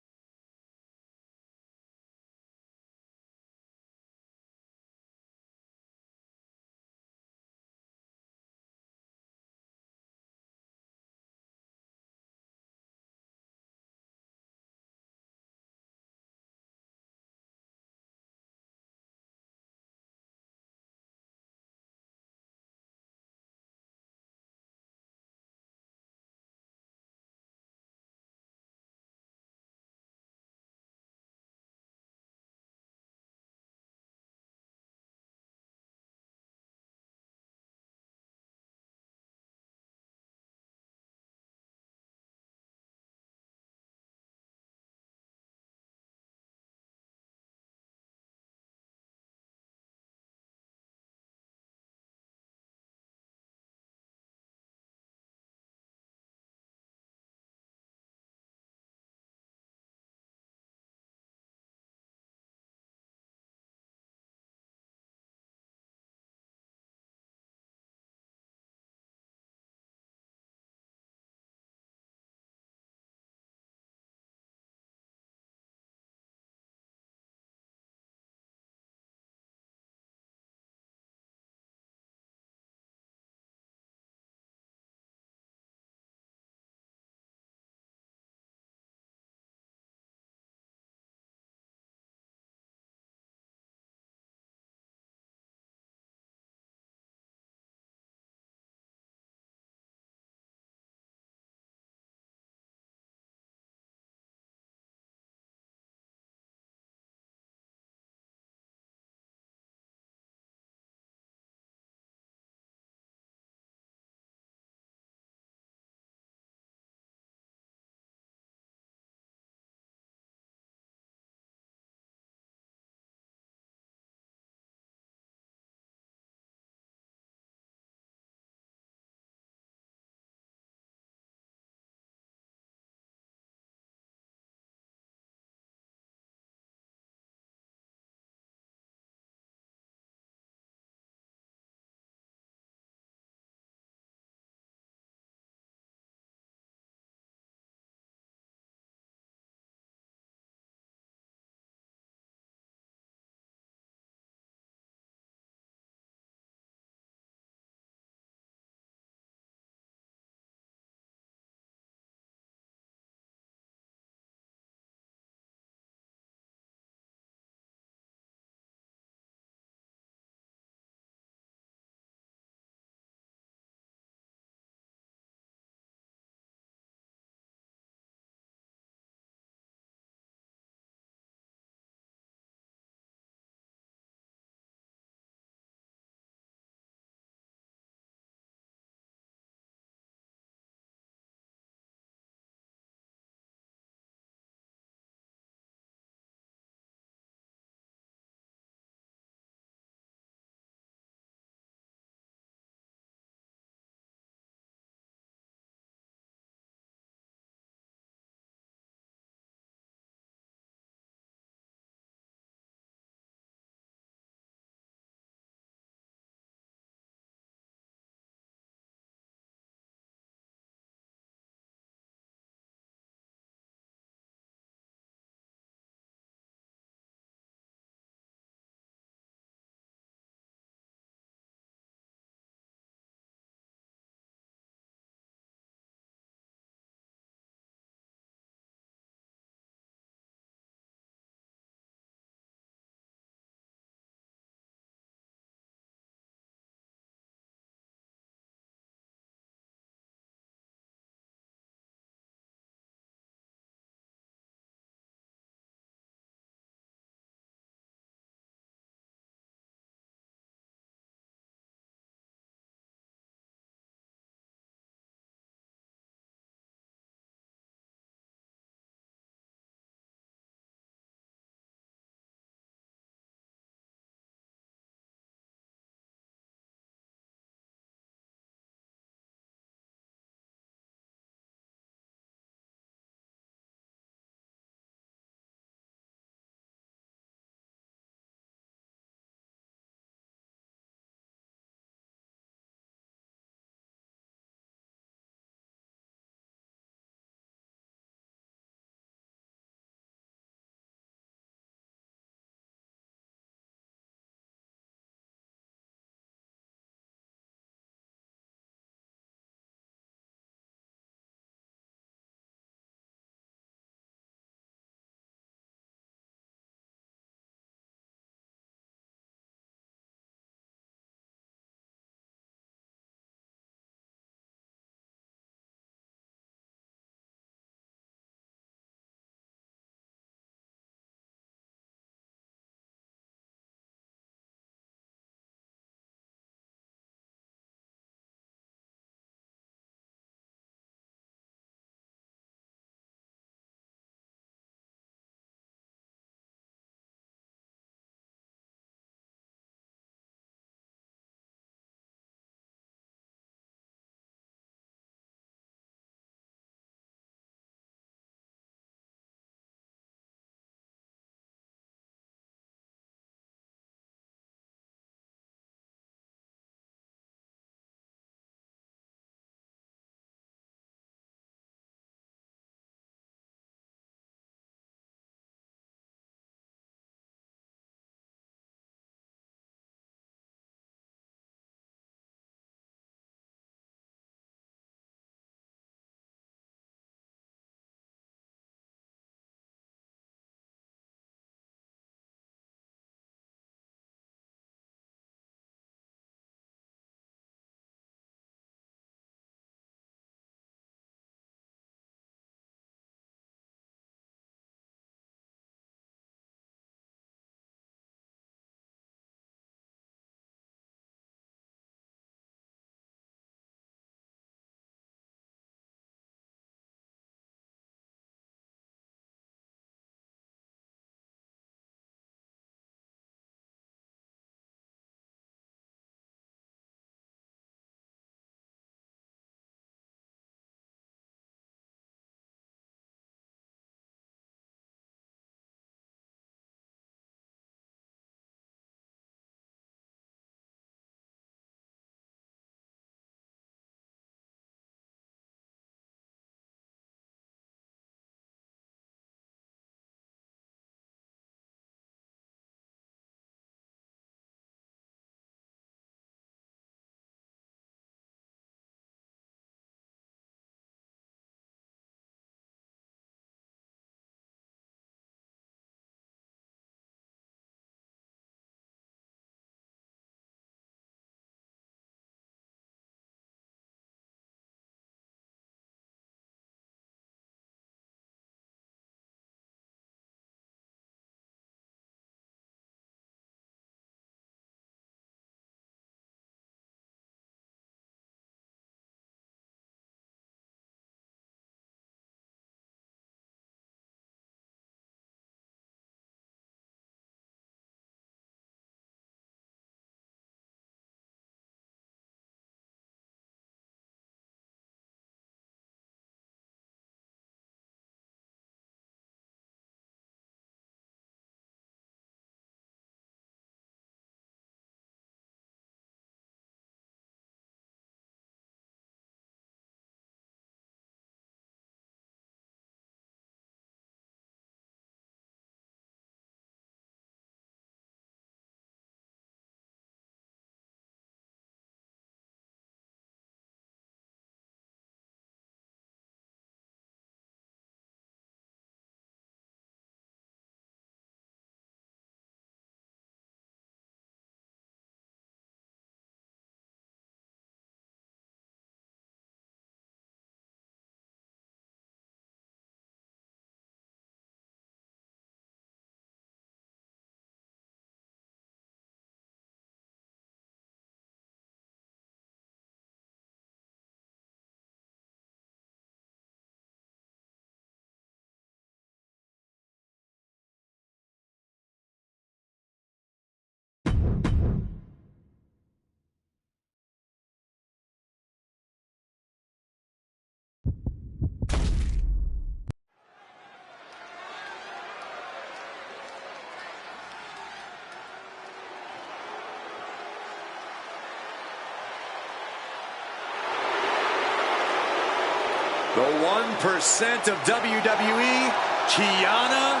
the 1% of WWE, Kiana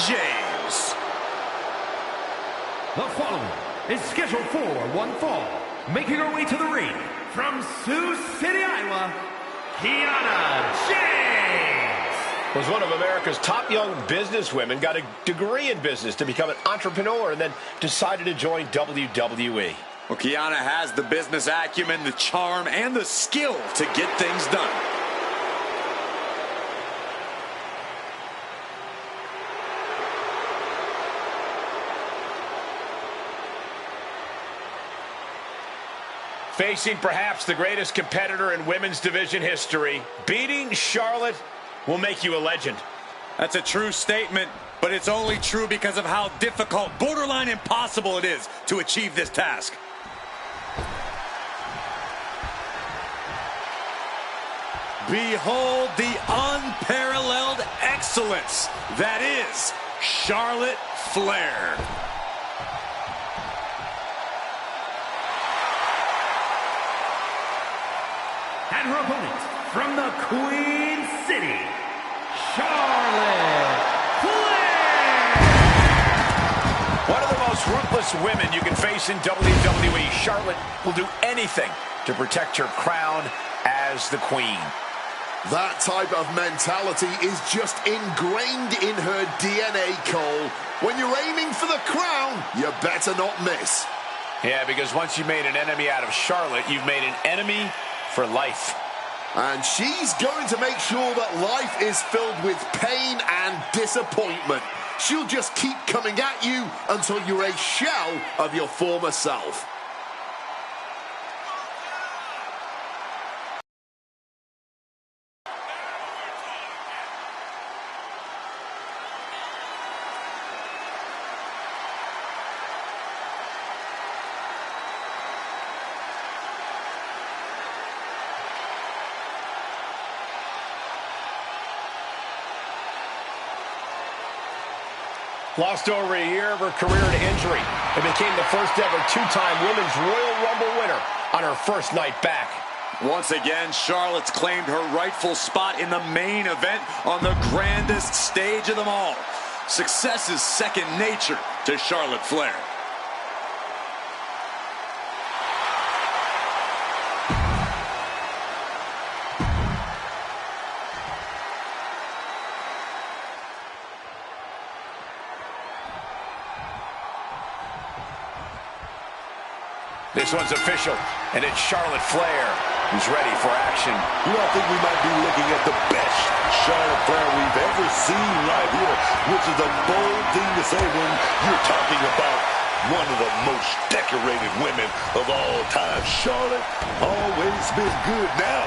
James. The following is scheduled for one fall. Making her way to the ring from Sioux City, Iowa, Kiana James. Was one of America's top young businesswomen, got a degree in business to become an entrepreneur, and then decided to join WWE. Well, Kiana has the business acumen, the charm, and the skill to get things done. Facing perhaps the greatest competitor in women's division history, beating Charlotte will make you a legend. That's a true statement, but it's only true because of how difficult, borderline impossible it is to achieve this task. Behold the unparalleled excellence that is Charlotte Flair. And her opponent from the Queen City, Charlotte Flair. One of the most ruthless women you can face in WWE, Charlotte will do anything to protect her crown as the Queen. That type of mentality is just ingrained in her DNA, Cole. When you're aiming for the crown, you better not miss. Yeah, because once you made an enemy out of Charlotte, you've made an enemy for life. And she's going to make sure that life is filled with pain and disappointment. She'll just keep coming at you until you're a shell of your former self. Lost over a year of her career to injury, and became the first ever two-time Women's Royal Rumble winner on her first night back. Once again, Charlotte's claimed her rightful spot in the main event on the grandest stage of them all. Success is second nature to Charlotte Flair. This one's official, and it's Charlotte Flair who's ready for action. You know, I think we might be looking at the best Charlotte Flair we've ever seen right here, which is a bold thing to say when you're talking about one of the most decorated women of all time. Charlotte always been good. Now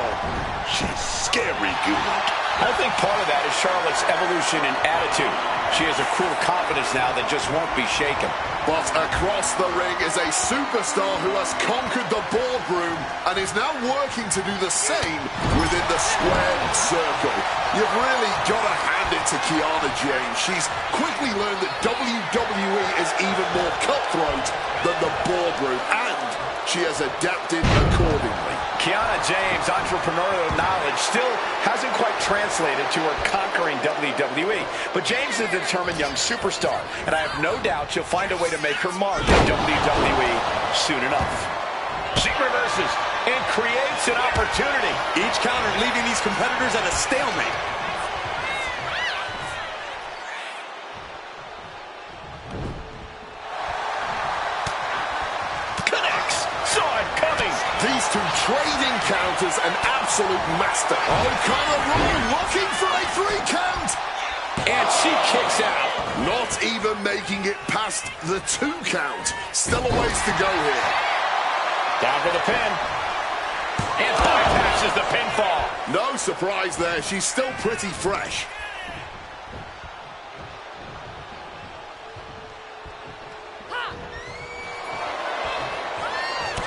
she's scary good. I think part of that is Charlotte's evolution in attitude. She has a cool confidence now that just won't be shaken. But across the ring is a superstar who has conquered the boardroom and is now working to do the same within the squared circle. You've really got to hand it to Kiana James. She's quickly learned that WWE is even more cutthroat than the boardroom, and she has adapted accordingly. Kiana James' entrepreneurial knowledge still hasn't quite translated to her conquering WWE. But James is a determined young superstar, and I have no doubt she'll find a way to make her mark in WWE soon enough. She reverses and creates an opportunity. Each counter leaving these competitors at a stalemate. These two trading counters, an absolute master. O'Connor looking for a 3 count. And she kicks out. Not even making it past the 2 count. Still a ways to go here. Down for the pin. And bypasses the pinfall. No surprise there. She's still pretty fresh.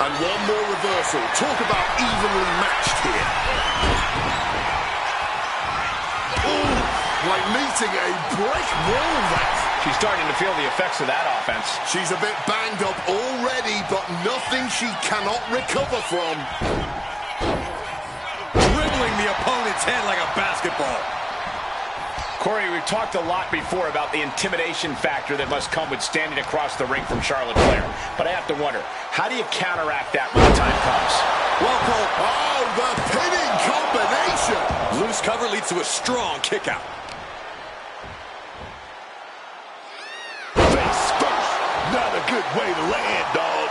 And one more reversal. Talk about evenly matched here. Ooh, like meeting a brick wall there. She's starting to feel the effects of that offense. She's a bit banged up already, but nothing she cannot recover from. Dribbling hitting the opponent's head like a basketball. Corey, we've talked a lot before about the intimidation factor that must come with standing across the ring from Charlotte Flair. But I have to wonder, how do you counteract that when the time comes? Well, Cole. Oh, the pinning combination. Loose cover leads to a strong kick out. Face first. Not a good way to land, dog.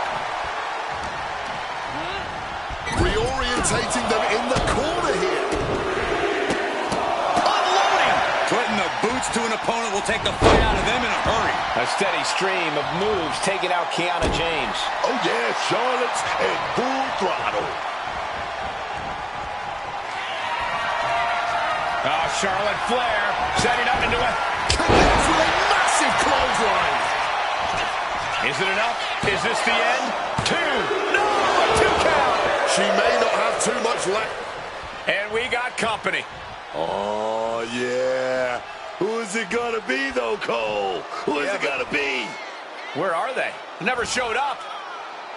Reorientating them in the corner here. Putting the boots to an opponent will take the fight out of them in a hurry. A steady stream of moves taking out Kiana James. Oh, yeah, Charlotte's at full throttle. Oh, Charlotte Flair setting up into a... Connects with a massive clothesline. Is it enough? Is this the end? Two. No, a 2 count. She may not have too much left. And we got company. Oh, yeah. Who is it gonna be, though, Cole? Who is it gonna be? Where are they? Never showed up.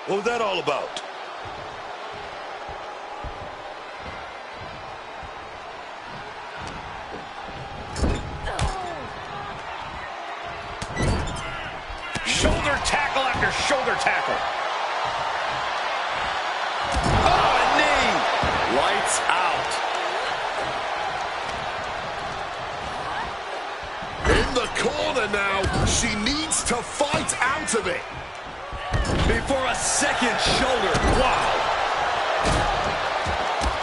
What was that all about? Shoulder tackle after shoulder tackle. Oh, a knee. Lights out. In the corner now. She needs to fight out of it. Before a second shoulder. Wow.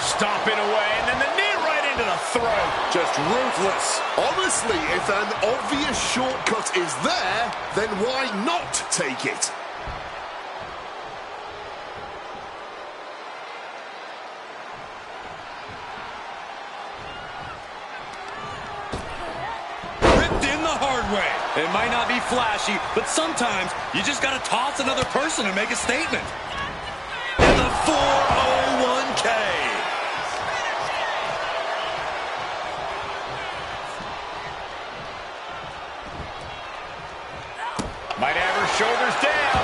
Stomping away, and then the knee right into the throat. Just ruthless. Honestly, if an obvious shortcut is there, then why not take it? Ripped in the hard way. It might not be flashy, but sometimes you just got to toss another person to make a statement. And the 401k. Might have her shoulders down.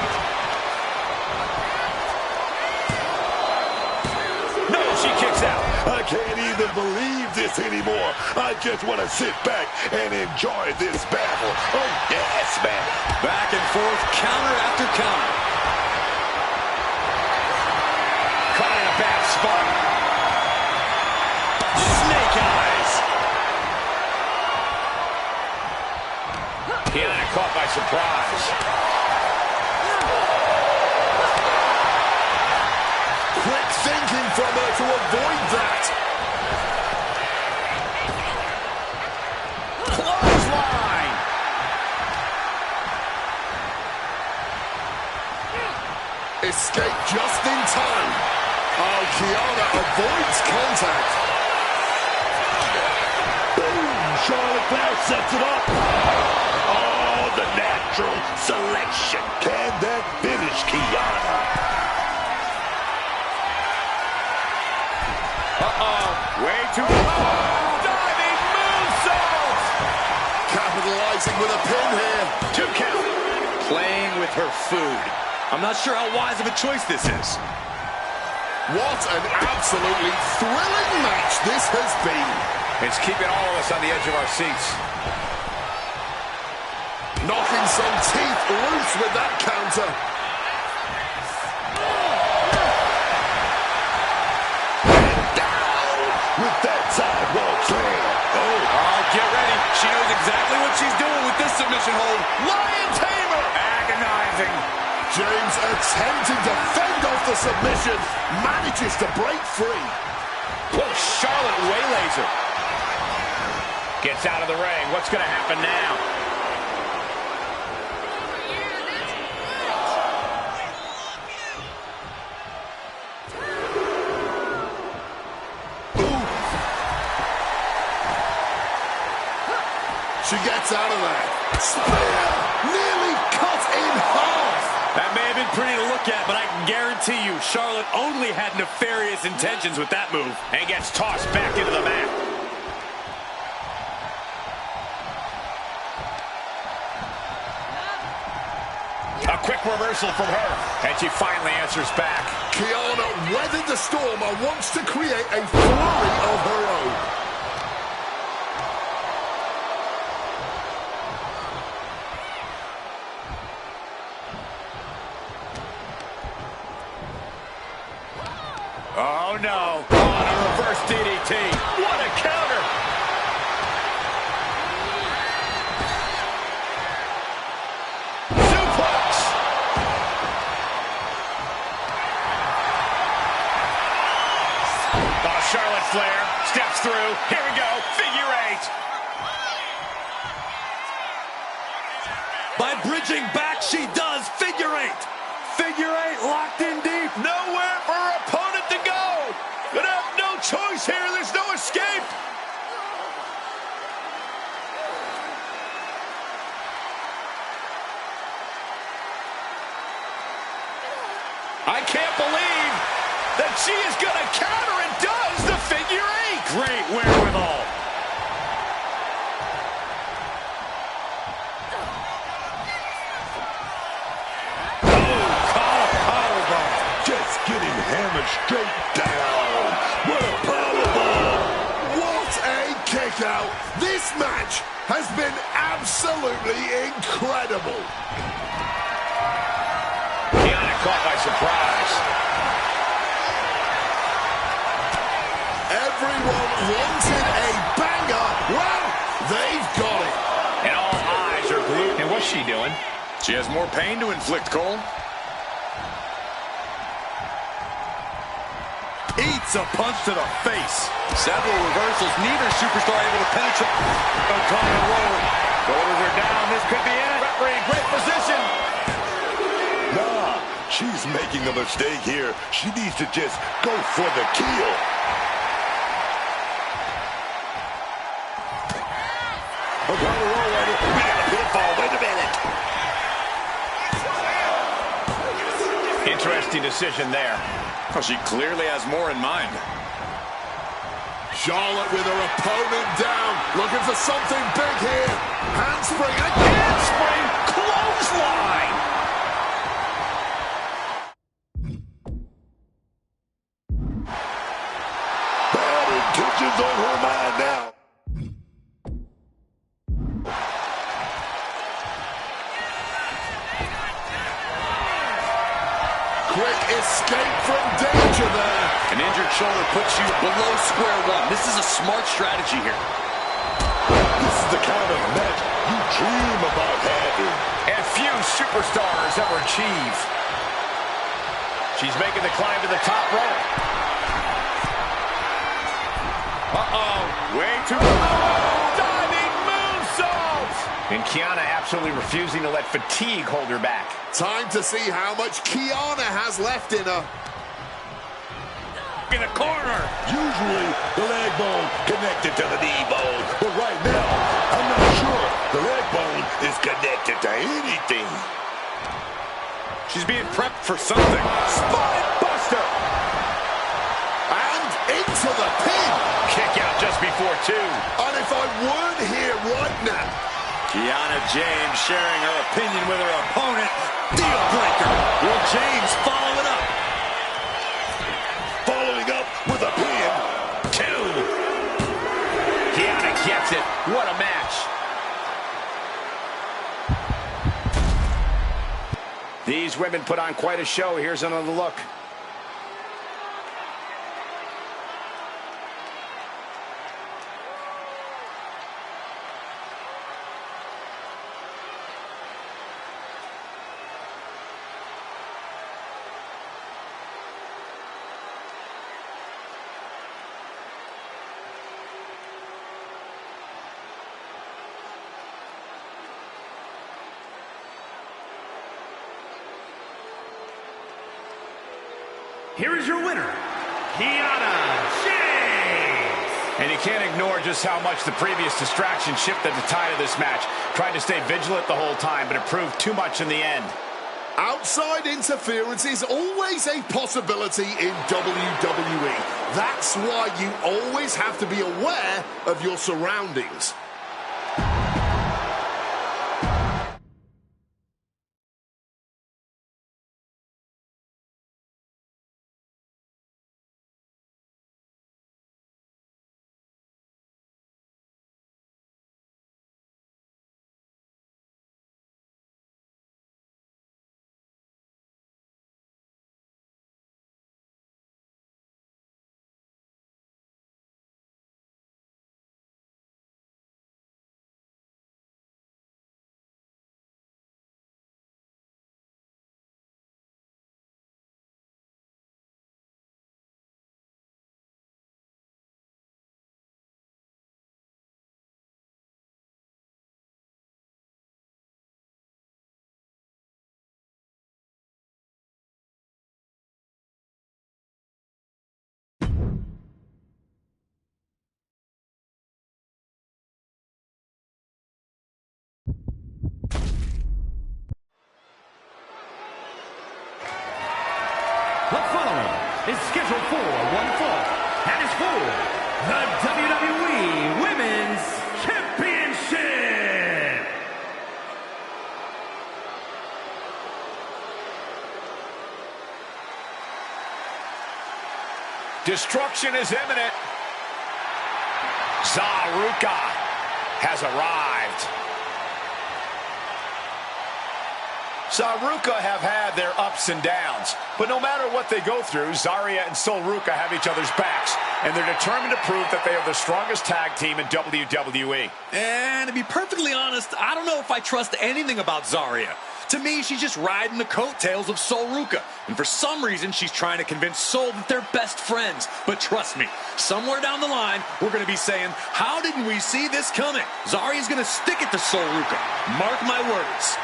No, she kicks out. I can't even believe this anymore. I just want to sit back and enjoy this battle. Oh, yes, man. Back and forth, counter after counter. Caught in a bad spot. Snake eyes. Kiana caught by surprise. Quick thinking from her to avoid that. Clothesline. Escape just in time. Oh, Kiana avoids contact. Boom! Charlotte Flair sets it up. Oh, the natural selection. Can that finish Kiana? Uh-oh. Way too... Diving moonsault. Capitalizing with a pin here. 2 count. Playing with her food. I'm not sure how wise of a choice this is. What an absolutely thrilling match this has been. It's keeping all of us on the edge of our seats. Knocking some teeth loose with that counter. Down with that sidewalk slam. Oh, get ready. She knows exactly what she's doing with this submission hold. Lion Tamer. Agonizing. James attempting to fend off the submission. Manages to break free. Oh, Charlotte waylays her. Gets out of the ring. What's going to happen now? She gets out of there. Spear nearly cut in half. That may have been pretty to look at, but I can guarantee you Charlotte only had nefarious intentions with that move. And gets tossed back into the mat. A quick reversal from her. And she finally answers back. Kiana weathered the storm and wants to create a flurry of her own. Oh, no. On a reverse DDT. What a counter. Suplex. Oh, Charlotte Flair steps through. Here we go. Figure 8. By bridging back, she does figure 8. Figure 8 locked in deep. Nowhere for her opponent to go. Gonna have no choice here. There's no escape. I can't believe that she is gonna counter and does the figure 8. Great wherewithal. Just getting hammered straight down. What a powerbomb. What a kick out. This match has been absolutely incredible. Kiana caught by surprise. Everyone wanted a banger. Well, they've got it. And all eyes are glued. And what's she doing? She has more pain to inflict, Cole. Eats a punch to the face. Several reversals. Neither superstar able to penetrate. O'Connor roll. Shoulders are down. This could be it. Referee in great position. Nah, she's making a mistake here. She needs to just go for the kill. O'Connor roll right here. We got a pinfall. Wait a minute. Interesting decision there. Well, she clearly has more in mind. Charlotte with her opponent down. Looking for something big here. Handspring again. Handspring clothesline. Bad intentions on her mind now. Quick escape from danger there. An injured shoulder puts you below square one. This is a smart strategy here. This is the kind of match you dream about having. And few superstars ever achieve. She's making the climb to the top rope. Uh-oh. Way too low. Diving moonsault. And Kiana absolutely refusing to let fatigue hold her back. Time to see how much Kiana has left in her. In the corner. Usually, the leg bone connected to the knee bone. But right now, I'm not sure the leg bone is connected to anything. She's being prepped for something. Spine buster. And into the pin. Kick out just before 2. And if I weren't here right now, Kiana James sharing her opinion with her opponent. Deal breaker. Will James follow it up? Following up with a pin. 2. Kiana gets it. What a match. These women put on quite a show. Here's another look. Here is your winner, Kiana James. And you can't ignore just how much the previous distraction shifted the tide of this match. Tried to stay vigilant the whole time, but it proved too much in the end. outside interference is always a possibility in WWE. That's why you always have to be aware of your surroundings. The following is scheduled for one fall and is for the WWE Women's Championship. Destruction is imminent. Zaruka has arrived. Zaruka have had their ups and downs, but no matter what they go through, Zarya and Sol Ruca have each other's backs, and they're determined to prove that they are the strongest tag team in WWE. And to be perfectly honest, I don't know if I trust anything about Zarya. To me, she's just riding the coattails of Sol Ruca, and for some reason, she's trying to convince Sol that they're best friends. But trust me, somewhere down the line, we're going to be saying, how didn't we see this coming? Zarya's going to stick it to Sol Ruca. Mark my words.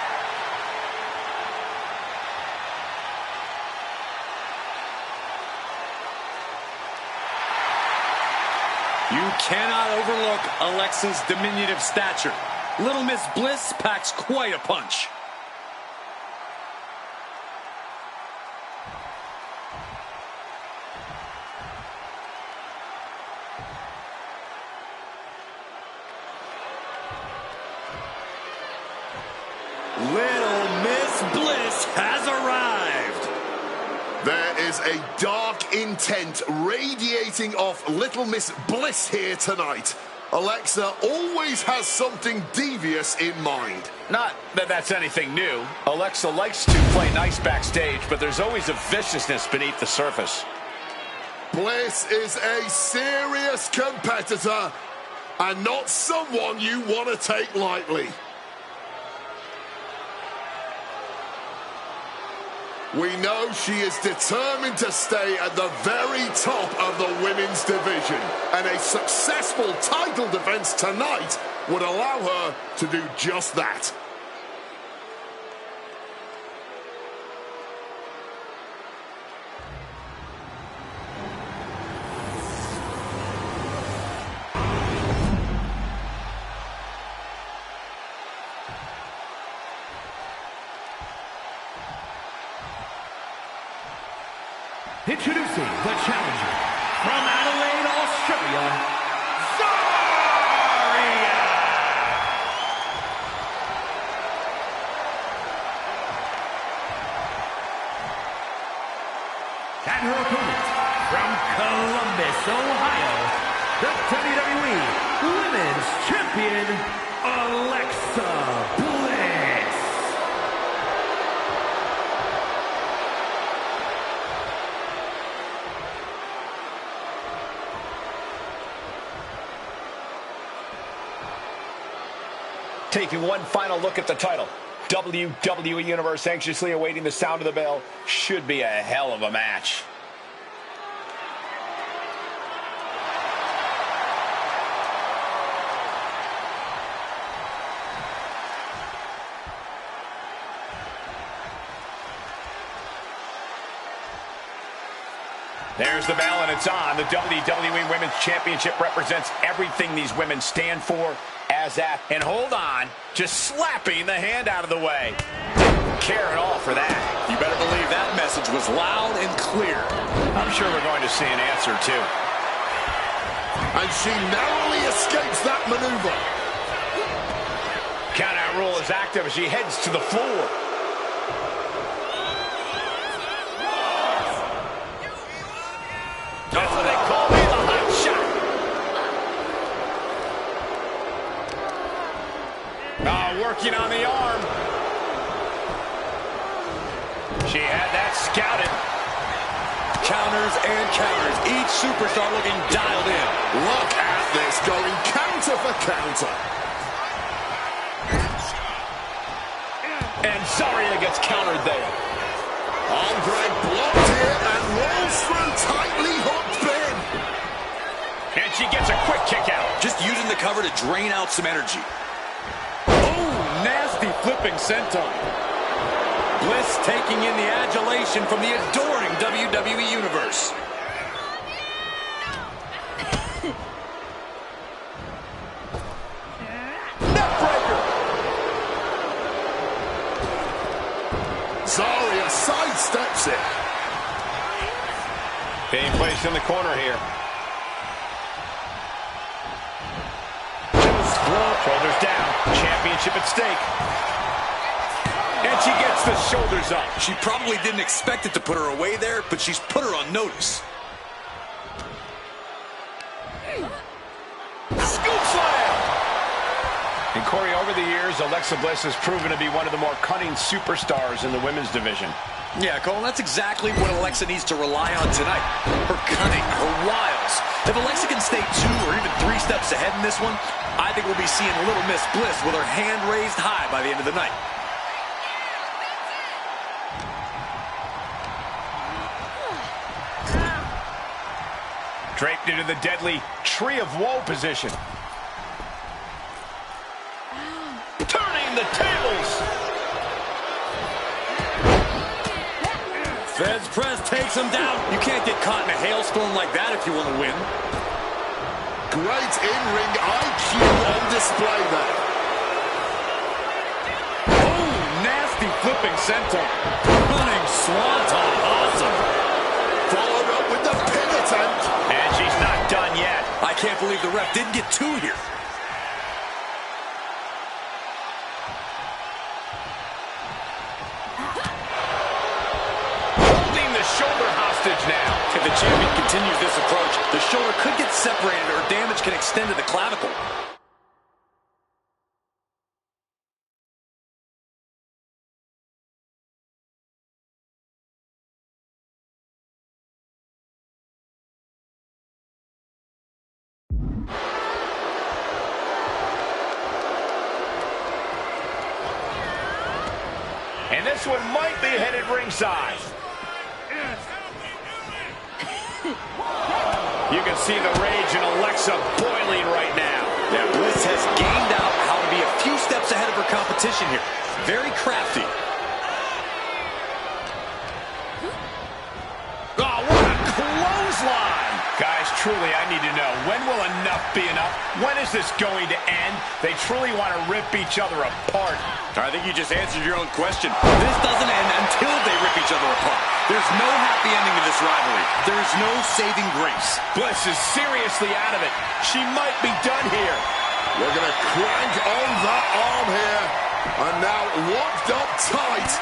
You cannot overlook Alexa's diminutive stature. Little Miss Bliss packs quite a punch. Little Miss Bliss has arrived. There is a dark intent radiating off Little Miss Bliss here tonight. Alexa always has something devious in mind. Not that that's anything new. Alexa likes to play nice backstage, but there's always a viciousness beneath the surface. Bliss is a serious competitor and not someone you want to take lightly. We know she is determined to stay at the very top of the women's division, and a successful title defense tonight would allow her to do just that. Introducing the challenger from Adelaide, Australia, Zarya! And her opponent from Columbus, Ohio, the WWE Women's Champion, Alexa Bliss. Taking one final look at the title. WWE Universe anxiously awaiting the sound of the bell. Should be a hell of a match. There's the bell and it's on. The WWE Women's Championship represents everything these women stand for, as at, and hold on, just slapping the hand out of the way. Care at all for that. You better believe that message was loud and clear. I'm sure we're going to see an answer, too. And she narrowly escapes that maneuver. Countout rule is active as she heads to the floor. That's what they call me, the hot shot. Working on the arm. She had that scouted. Counters and counters. Each superstar looking dialed in. Look at this, going counter for counter. And Zarya gets countered there. Andre blocked here and rolls through tightly hooked pin. And she gets a quick kick out. Just using the cover to drain out some energy. Oh, nasty flipping senton. Bliss taking in the adulation from the adoring WWE Universe. Neckbreaker. Zarya sidesteps it. Being placed in the corner here. Shoulders down. Championship at stake. And she gets the shoulders up. She probably didn't expect it to put her away there, but she's put her on notice. Scoop slam! And Corey, over the years, Alexa Bliss has proven to be one of the more cunning superstars in the women's division. Yeah, Cole, that's exactly what Alexa needs to rely on tonight. Her cunning, her wiles. If Alexa can stay 2 or even 3 steps ahead in this one, I think we'll be seeing Little Miss Bliss with her hand raised high by the end of the night. Draped into the deadly Tree of Woe position. Turning the tables. Feds press takes him down. You can't get caught in a hailstorm like that if you want to win. Great in-ring IQ on display there. Oh, nasty flipping senton. Running swanton. Awesome. Followed up with the pin attempt. And she's not done yet. I can't believe the ref didn't get 2 here. Shoulder hostage now. If the champion continues this approach, the shoulder could get separated or damage can extend to the clavicle. And this one might be headed ringside. You can see the rage in Alexa boiling right now. Yeah, Bliss has gained out how to be a few steps ahead of her competition here. Very crafty. Oh, what a clothesline! Guys, truly, I need to know, when will enough be enough? When is this going to end? They truly want to rip each other apart. I think you just answered your own question. This doesn't end until they rip each other apart. There's no happy ending to this rivalry. There is no saving grace. Bliss is seriously out of it. She might be done here. We're going to crank on that arm here. And now locked up tight.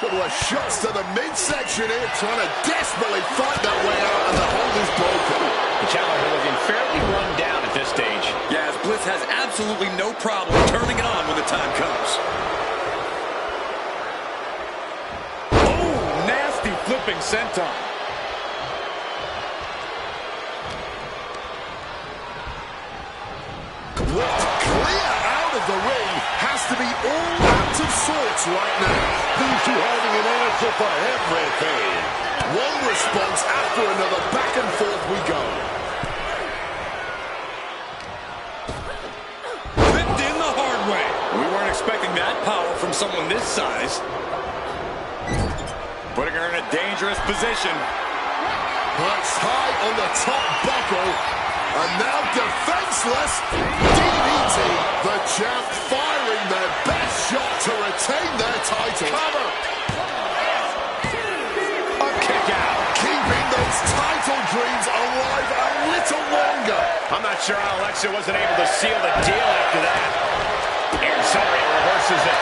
Couple of shots to the midsection here, trying to desperately fight that way out, and the hold is broken. The challenger looking fairly run down at this stage. Yeah, as Bliss has absolutely no problem turning it on when the time comes. Oh, nasty flipping senton. What? Clear out of the ring has to be all out of sorts right now. These two having an answer for everything. One response after another, back and forth we go. Ripped in the hard way. We weren't expecting that power from someone this size. Putting her in a dangerous position. Placed high on the top buckle. And now defenseless. DDT. The champ firing their best shot to retain their title. Cover. A kick out. Keeping those title dreams alive a little longer. I'm not sure how Alexa wasn't able to seal the deal after that. And Celery reverses it.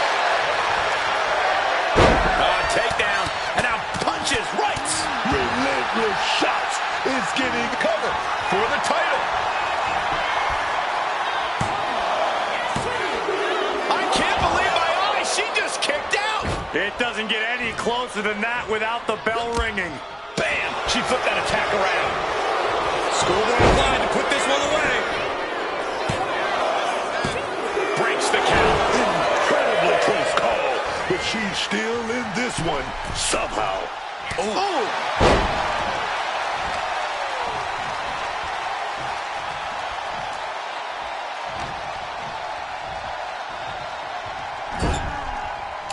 Takedown. And now punches right. Relentless shots is getting Cover for the title. I can't believe my eyes. She just kicked out. It doesn't get any closer than that without the bell ringing. Bam. She flipped that attack around. Schoolboy line to put this one away. Breaks the count. incredibly close call, but she's still in this one somehow.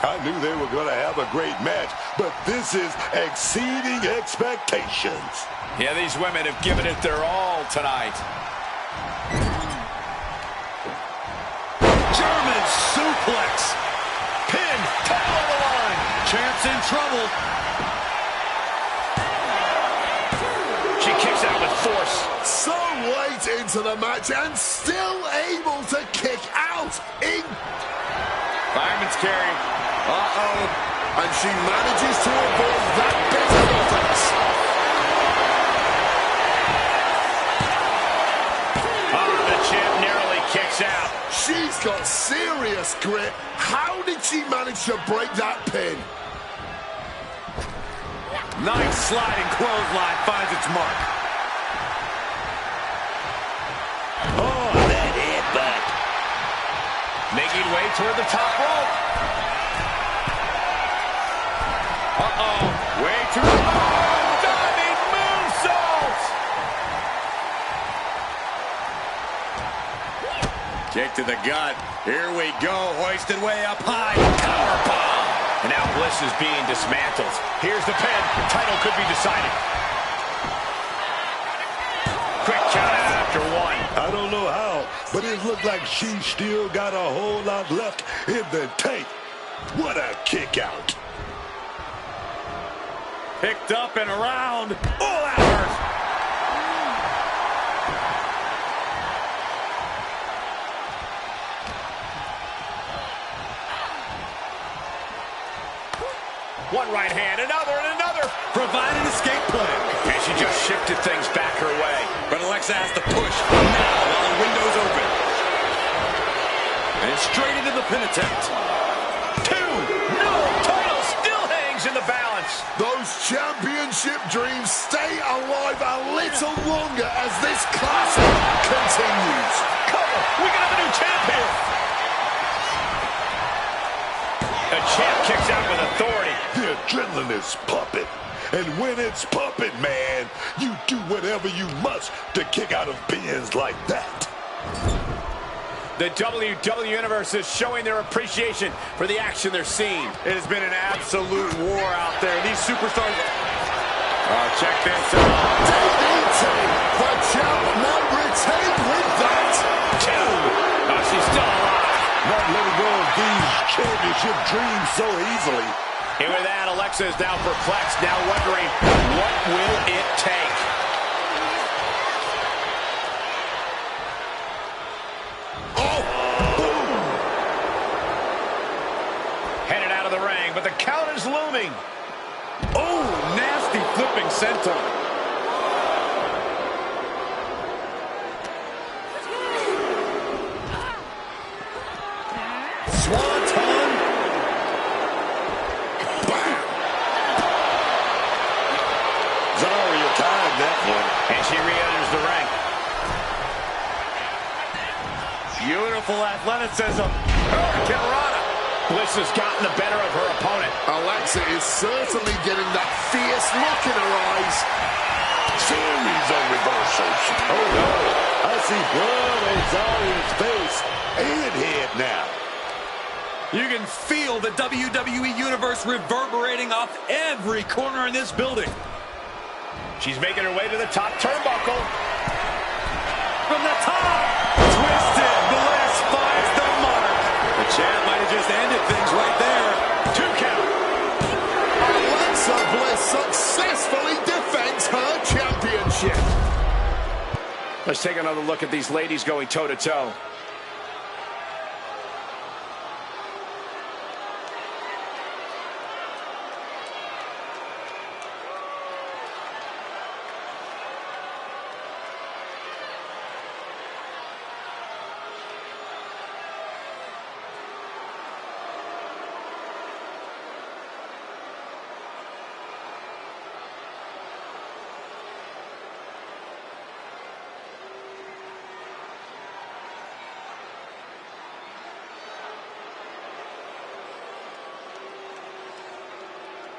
I knew they were going to have a great match, but this is exceeding expectations. Yeah, these women have given it their all tonight. German suplex. Pin, title on the line. Champ's in trouble. late into the match and still able to kick out. Fireman's carry. And she manages to avoid that bit of offense. The champ narrowly kicks out. She's got serious grit. How did she manage to break that pin? Nice sliding clothesline finds its mark. Oh, that headbutt. Making way toward the top rope. Way too diving moonsault. Kick to the gut. Here we go. Hoisted way up high. Powerbomb. And now Bliss is being dismantled. Here's the pin. The title could be decided. Quick count after one. I don't know how, but it looked like she still got a whole lot left in the tank. What a kick out. Picked up and around. Oh, that hurt. One right hand, another, and another. Provide an escape plan. And she just shifted things back her way. But Alexa has to push now while the window's open. And straight into the pin attempt. Two. No. Title still hangs in the balance. Those championship dreams stay alive a little longer as this classic continues. Cover. We can have a new champ here. The champ kicks out with authority. The adrenaline is pumping. And when it's pumping, man, you do whatever you must to kick out of pins like that. The WWE Universe is showing their appreciation for the action they're seeing. It has been an absolute war out there. These superstars... Oh, check this out. DDT. The champ might retain with that. Two. Oh, she's still alive. Not letting go of these championship dreams so easily. And with that, Alexa is now perplexed, now wondering, what will it take? Oh! Boom! Headed out of the ring, but the count is looming. Oh, nasty flipping senton. Swanton. Zarya timed that one. And she re-enters the ring. Beautiful athleticism. Hurricane Rana. Bliss has gotten the better of her opponent. Alexa is certainly getting that fierce look in her eyes. Series of reversals. Oh, no. I see blood on Zarya's face and head now. You can feel the WWE Universe reverberating off every corner in this building. She's making her way to the top turnbuckle. From the top, Twisted Bliss finds the mark. The champ might have just ended things right there. 2 count. Alexa Bliss successfully defends her championship. Let's take another look at these ladies going toe-to-toe.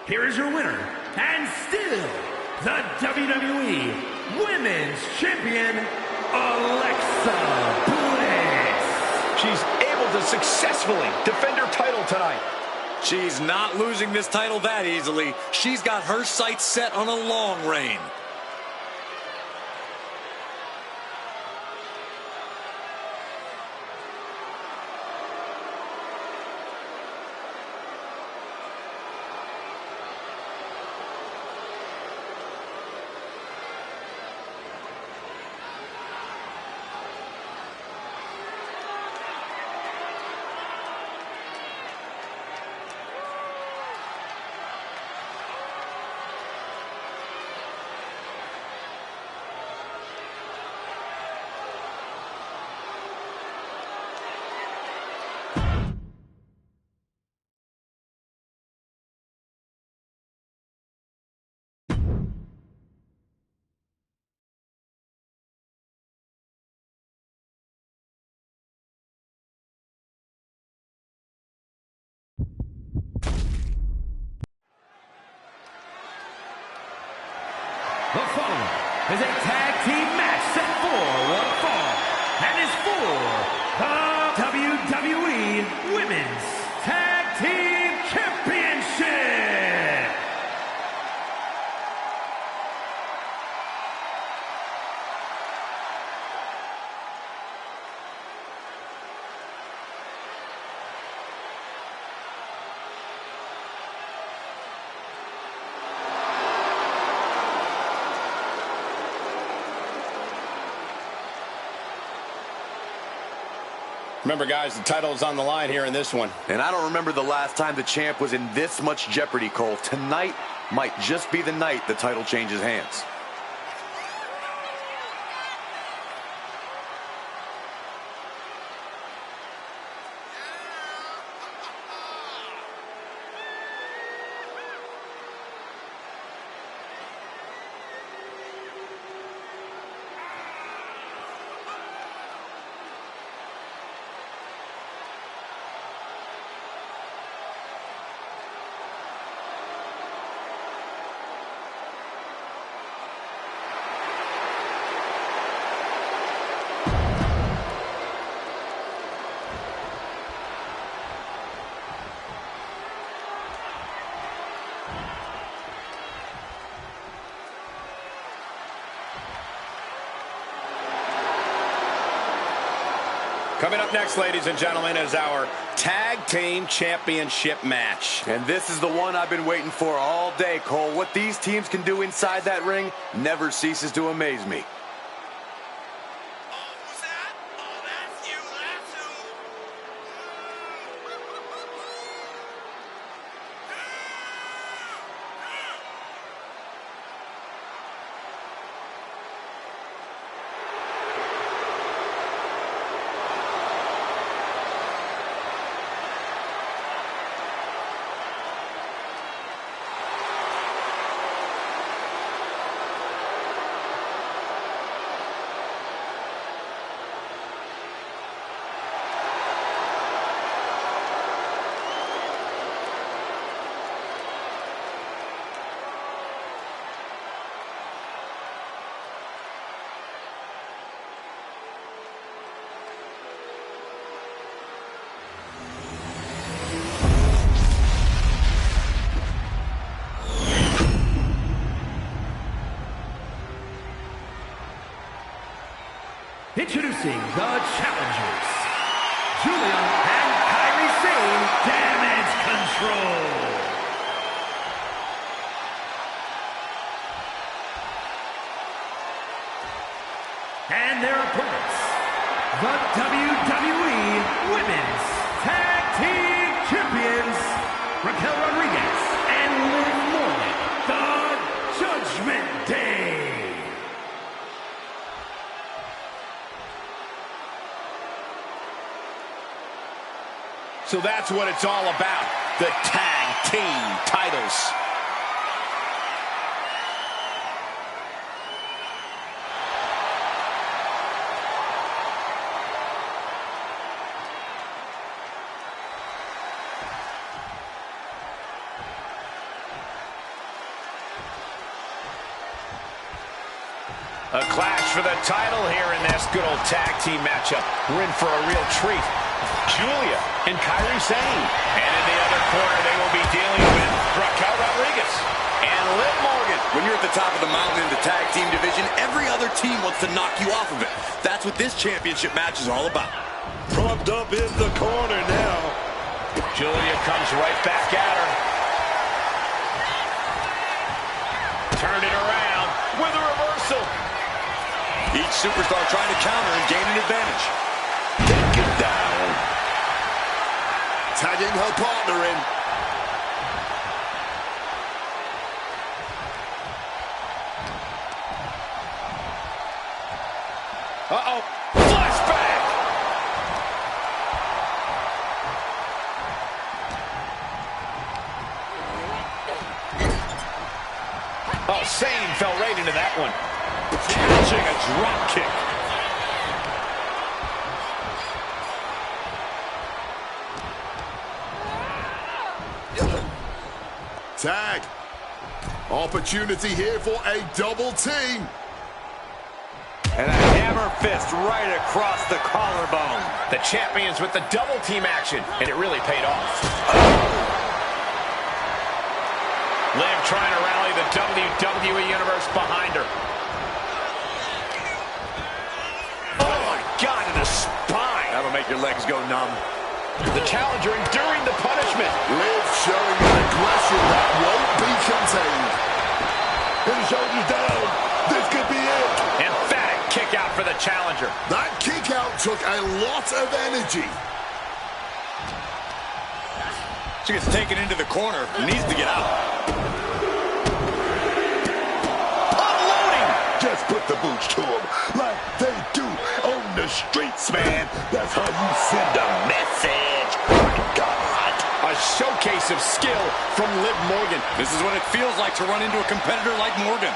Here is your winner, and still the WWE Women's Champion, Alexa Bliss. She's able to successfully defend her title tonight. She's not losing this title that easily. She's got her sights set on a long reign. The following is a tag team match set for one fall and is for the WWE Women's Tag Team Championship. Remember, guys, the title is on the line here in this one. And I don't remember the last time the champ was in this much jeopardy, Cole. Tonight might just be the night the title changes hands. Coming up next, ladies and gentlemen, is our Tag Team Championship match. And this is the one I've been waiting for all day, Cole. What these teams can do inside that ring never ceases to amaze me. Introducing the challengers, Julia and Kairi Sane, Damage Control. And their opponents, the WWE Women's Tag Team Champions, Raquel Rodriguez and Liv Morgan, the Judgment Day. So that's what it's all about, the Tag Team titles. A clash for the title here in this good old tag team matchup. We're in for a real treat. Julia and Kairi Sane. And in the other corner, they will be dealing with Raquel Rodriguez and Liv Morgan. When you're at the top of the mountain in the tag team division, every other team wants to knock you off of it. That's what this championship match is all about. Propped up in the corner now. Julia comes right back at her. Turned it around with a reversal. Each superstar trying to counter and gain an advantage. Take it down. Tagging her partner in. Uh-oh. Flashback! Oh, Sane fell right into that one. Catching a drop kick. Tag. Opportunity here for a double team. And a hammer fist right across the collarbone. The champions with the double team action, and it really paid off. Liv trying to rally the WWE Universe behind her. Oh my God, in the spine. That'll make your legs go numb. The challenger enduring the punishment. Liv showing an aggression that won't be contained. And the shoulders down. This could be it. Emphatic kick out for the challenger. That kick out took a lot of energy. She gets taken into the corner. Needs to get out. Unloading. Just put the boots to him like they do on the streets, man. That's how you send a message. My God. A showcase of skill from Liv Morgan. This is what it feels like to run into a competitor like Morgan.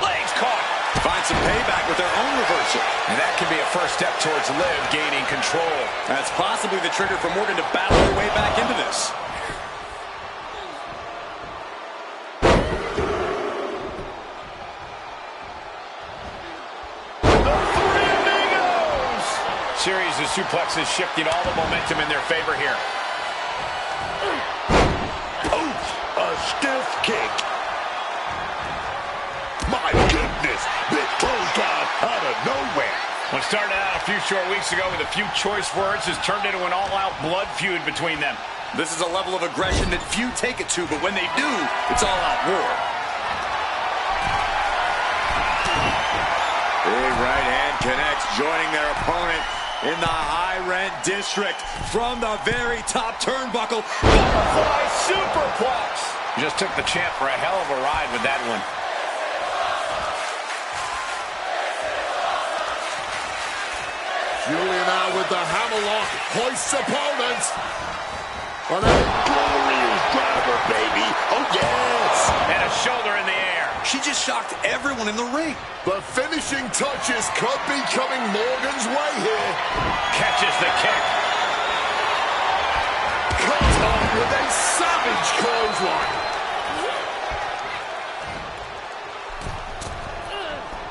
Legs caught. Find some payback with their own reversal. And that can be a first step towards Liv gaining control. That's possibly the trigger for Morgan to battle her way back into this. Series of suplexes shifting all the momentum in their favor here. Oof, a stiff kick. My goodness, big clothesline out of nowhere. What started out a few short weeks ago with a few choice words has turned into an all-out blood feud between them. This is a level of aggression that few take it to, but when they do, it's all-out war. Big right hand connects, joining their opponent in the high-rent district from the very top turnbuckle. Butterfly superplex. Just took the champ for a hell of a ride with that one. Julia now with the hammerlock, hoists opponents. And a glorious driver, baby. Oh, yes. And a shoulder in the air. She just shocked everyone in the ring. The finishing touches could be coming Morgan's way here. Catches the kick. Cut off with a savage clothesline.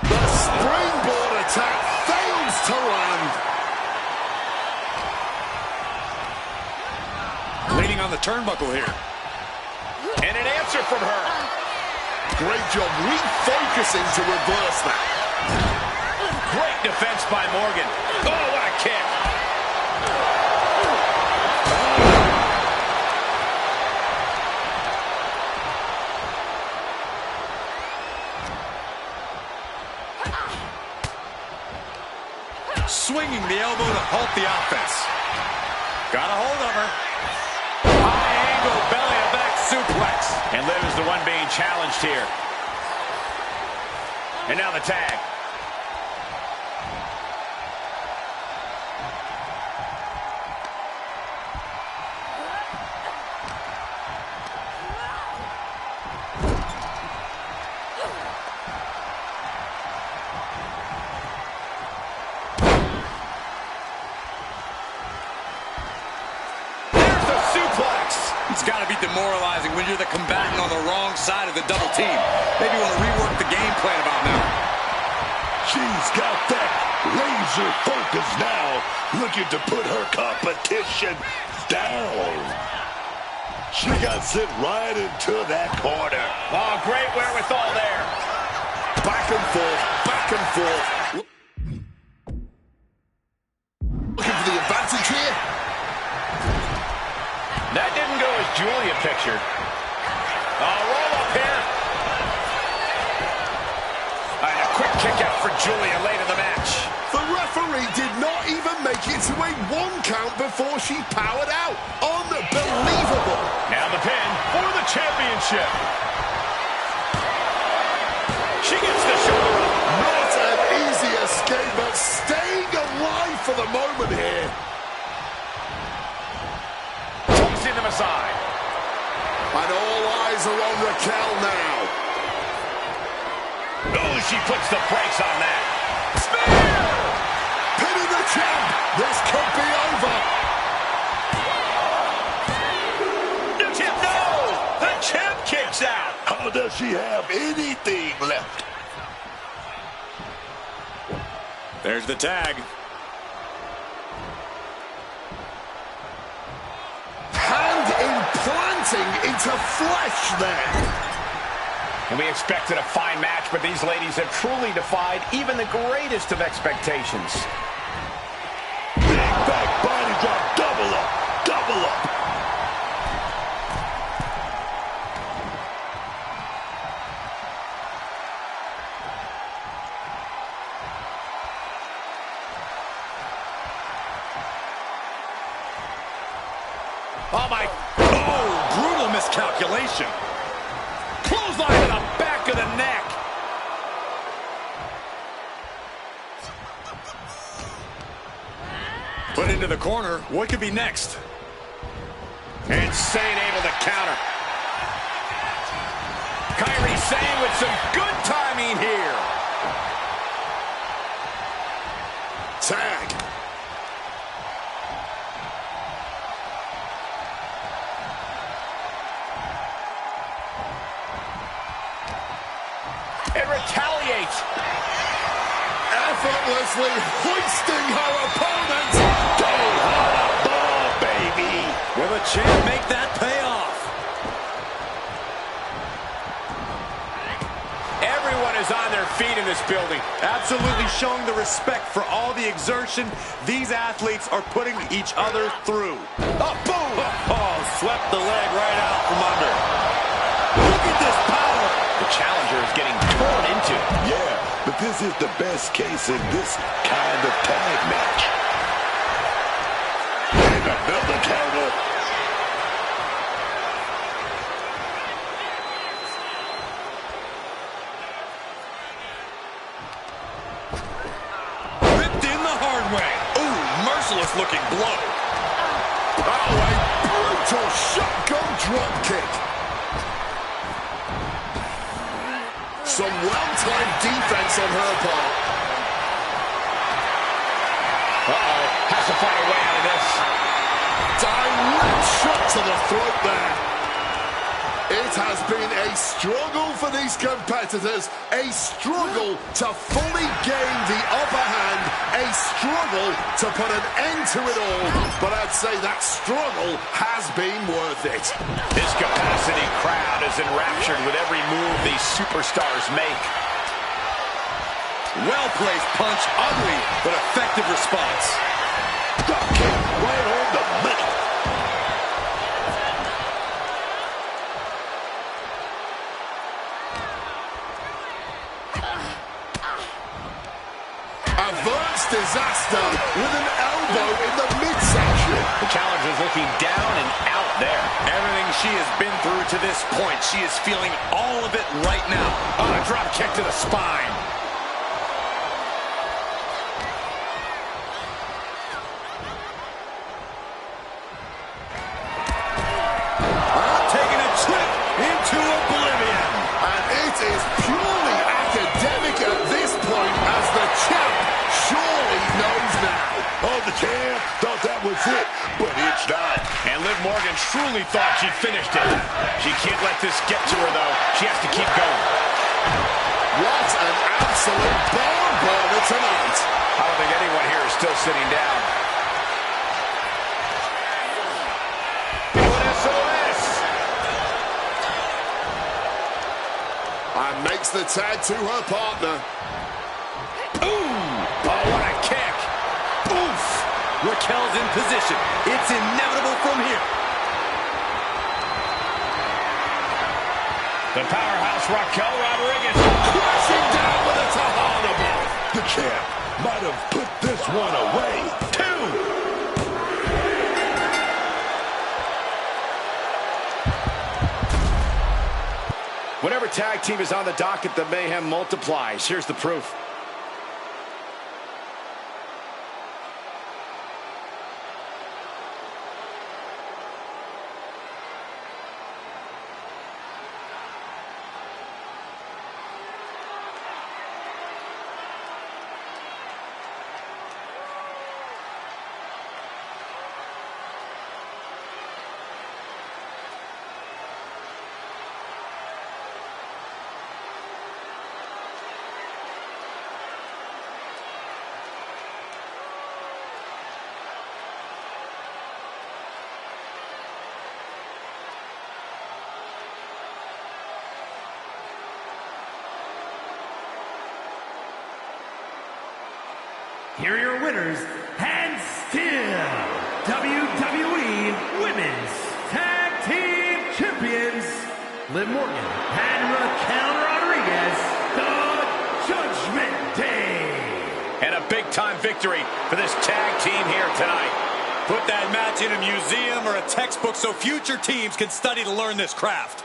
The springboard attack fails to land. Leaning on the turnbuckle here. And an answer from her. Great job refocusing to reverse that. Great defense by Morgan. Oh, what a kick. Swinging the elbow to halt the offense. Got a hold of her. High angle belly to back suplex. And Liv is the one being challenged here. And now the tag. There's the suplex. It's got to be demoralizing when you're the combatant on the wrong side of the double team. Maybe you want to rework the game plan about now. She's got that laser focus now, looking to put her competition down. She got sent right into that corner. Oh, great wherewithal there. Back and forth, back and forth. Looking for the advantage here. That didn't go as Julia pictured. Roll up here. And a quick kick out for Julia late in the match. The referee did not even make it to a 1 count before she powered out. Unbelievable. Now the pin for the championship. She gets the shoulder up. Not an easy escape, but staying alive for the moment here. Tossing them aside. And all eyes are on Raquel now. Oh, she puts the brakes on that. Spear! Pinning the champ. This could be over. The champ, no! The champ kicks out. Now does she have anything left? There's the tag. Hand implanting into flesh there. And we expected a fine match, but these ladies have truly defied even the greatest of expectations. Big back body drop, double up, double up. Oh, my. Oh, brutal miscalculation. Clothesline to the back of the neck. Put into the corner. What could be next? And Sane able to counter. Kairi Sane with some good timing here. Tag. It retaliates. Effortlessly hoisting her opponent. Don't hold a ball, baby. Will the champ make that pay off? Everyone is on their feet in this building. Absolutely showing the respect for all the exertion these athletes are putting each other through. Oh, boom! Oh, swept the leg right out from under. Look at this power. The challenger is getting torn into. Yeah, but this is the best case in this kind of tag match. And another counter. Ripped in the hard way. Ooh, merciless looking blow. Oh, a brutal shotgun drop kick. Some well-timed defense on her part. Uh-oh. Has to find a way out of this. Direct shot to the throat there. It has been a struggle for these competitors, a struggle to fully gain the upper hand, a struggle to put an end to it all, but I'd say that struggle has been worth it. This capacity crowd is enraptured with every move these superstars make. Well-placed punch, ugly, but effective response. Drop kick right on the money. Averts disaster with an elbow in the midsection. The challenger's looking down and out there. Everything she has been through to this point, she is feeling all of it right now. Oh, a drop kick to the spine. Taking a trip into oblivion. And it is purely academic at this point as the champ surely knows now. Oh, the champ thought that was it, but it's not. And Liv Morgan truly thought she'd finished it. She can't let this get to her, though. She has to keep going. What an absolute barn burner tonight. I don't think anyone here is still sitting down. Doing SOS. And makes the tag to her partner. Ooh! Oh, what a kick. Oof! Raquel's in position. It's inevitable from here. The powerhouse Raquel Rodriguez. Crashing down with a Tejana bomb. The champ might have put this one away. 2. Whenever tag team is on the docket, the mayhem multiplies. Here's the proof. here are your winners, and still WWE Women's Tag Team Champions, Liv Morgan and Raquel Rodriguez, the Judgment Day. And a big-time victory for this tag team here tonight. Put that match in a museum or a textbook so future teams can study to learn this craft.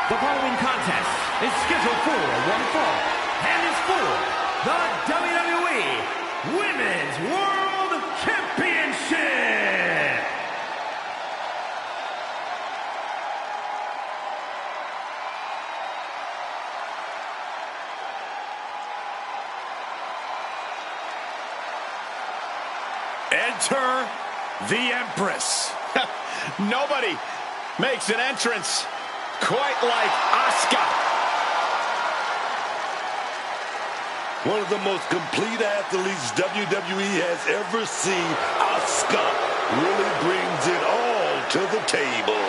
The following contest is scheduled for one fall and is for the WWE Women's World Championship. Enter the Empress. Nobody makes an entrance quite like Asuka. One of the most complete athletes WWE has ever seen. Asuka really brings it all to the table.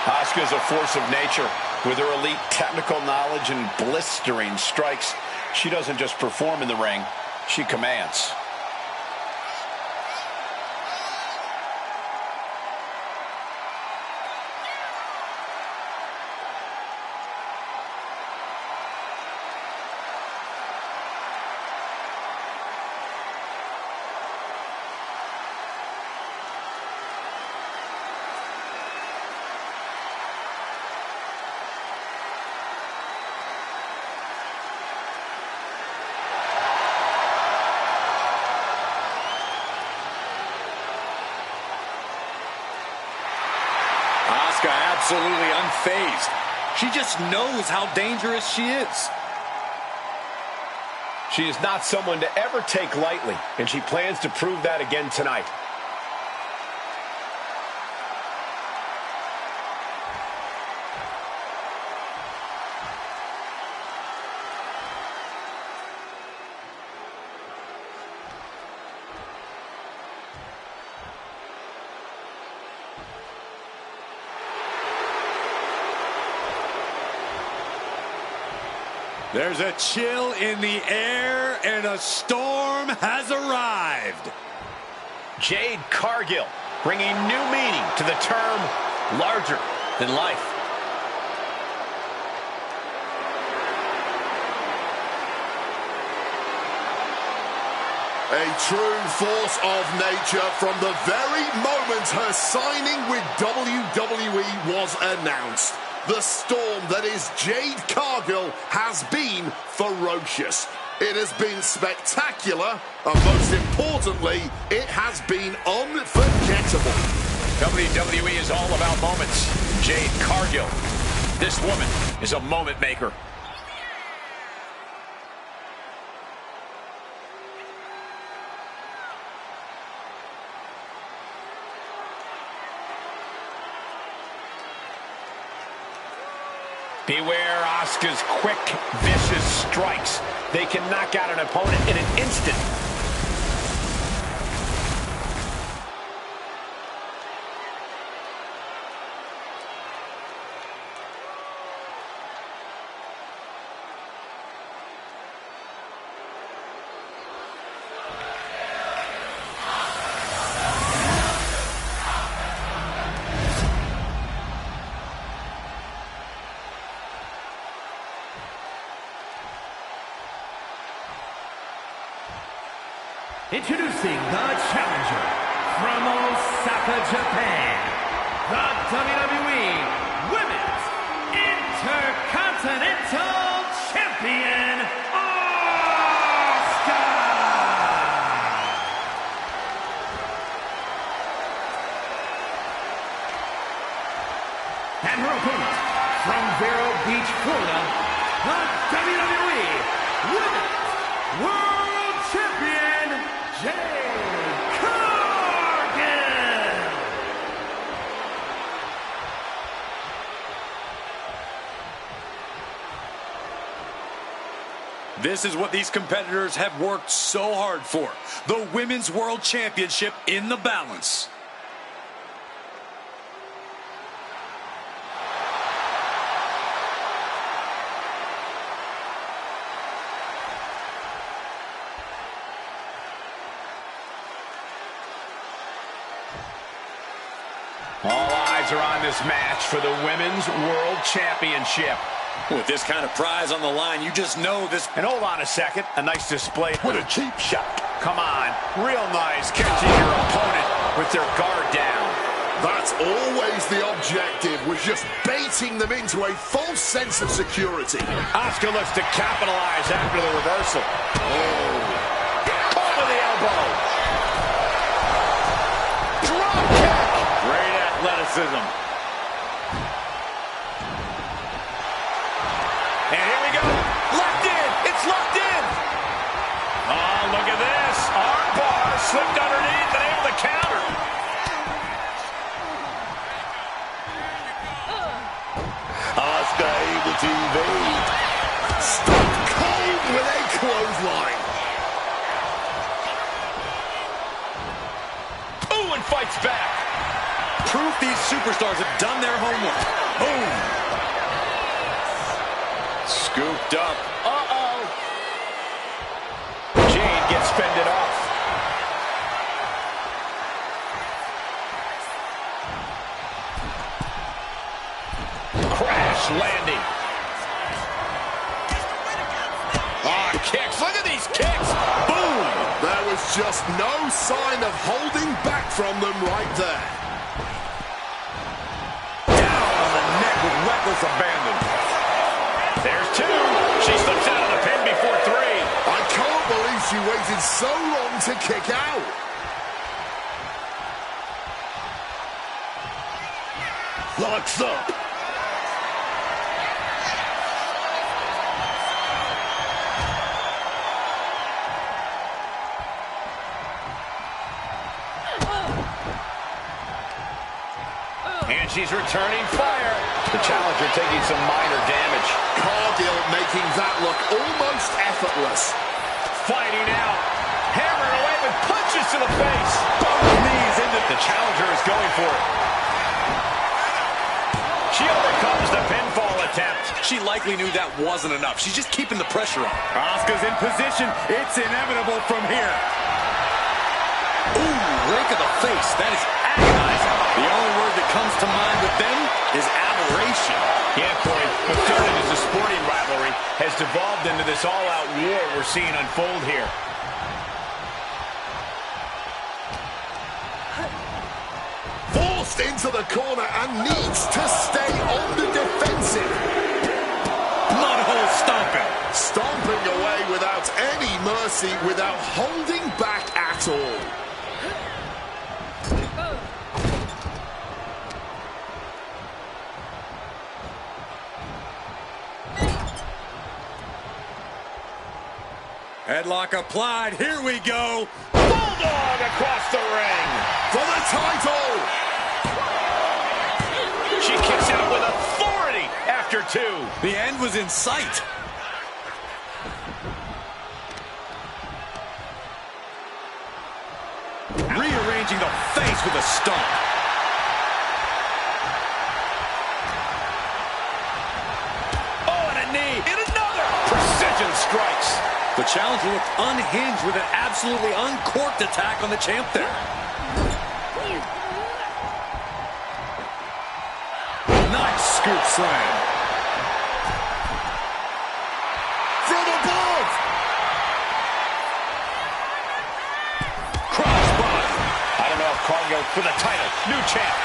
Asuka is a force of nature. With her elite technical knowledge and blistering strikes, she doesn't just perform in the ring, she commands. Asuka absolutely unfazed. She just knows how dangerous she is. She is not someone to ever take lightly, and she plans to prove that again tonight. There's a chill in the air and a storm has arrived. Jade Cargill bringing new meaning to the term larger than life. A true force of nature from the very moment her signing with WWE was announced. The storm that is Jade Cargill has been ferocious. It has been spectacular, and most importantly, it has been unforgettable. WWE is all about moments. Jade Cargill, this woman is a moment maker. Beware Asuka's quick, vicious strikes. They can knock out an opponent in an instant. Introducing the challenger from Osaka, Japan, the WWE Women's Intercontinental Champion, Asuka! And her opponent, from Vero Beach, Florida, the WWE Women's World Champion, Jade Cargill! This is what these competitors have worked so hard for. The Women's World Championship in the balance. All eyes are on this match for the Women's World Championship. With this kind of prize on the line, you just know this. And hold on a second. A nice display. What a cheap shot. Come on. Real nice catching your opponent with their guard down. That's always the objective, was just baiting them into a false sense of security. Asuka looks to capitalize after the reversal. Oh. Over the elbow. Drop kick. Great athleticism. And here we go. Locked in. It's locked in. Oh, look at this. Arm bar slipped underneath and able to counter. Asuka able to evade. Stop cold with a clothesline. Ooh, and fights back. Proof these superstars have done their homework. Boom. Scooped up. Uh-oh. Jade gets fended off. Crash landing. Ah, kicks. Look at these kicks. Boom. There was just no sign of holding back from them right there. Down on the neck with reckless abandon. There's two. She slips out of the pin before three. I can't believe she waited so long to kick out. Locks up. And she's returning fire. The challenger taking some minor damage. Cargill making that look almost effortless. Fighting out. Hammering away with punches to the face. Both knees into the challenger is going for it. She overcomes the pinfall attempt. She likely knew that wasn't enough. She's just keeping the pressure on. Asuka's in position. It's inevitable from here. Ooh, rake of the face. That is agonizing. The only word that comes to mind with them is aberration. Yeah, Corey, what started as a sporting rivalry has devolved into this all-out war we're seeing unfold here. Forced into the corner and needs to stay on the defensive. Mudhole stomping. Stomping away without any mercy, without holding back at all. Headlock applied. Here we go. Bulldog across the ring. For the title! She kicks out with authority after two. The end was in sight. Rearranging the face with a stomp. Oh, and a knee. And another. Precision strikes. The challenger looked unhinged with an absolutely uncorked attack on the champ there. Nice scoop slam. From above! Crossbody. I don't know if Cargill for the title. New champ.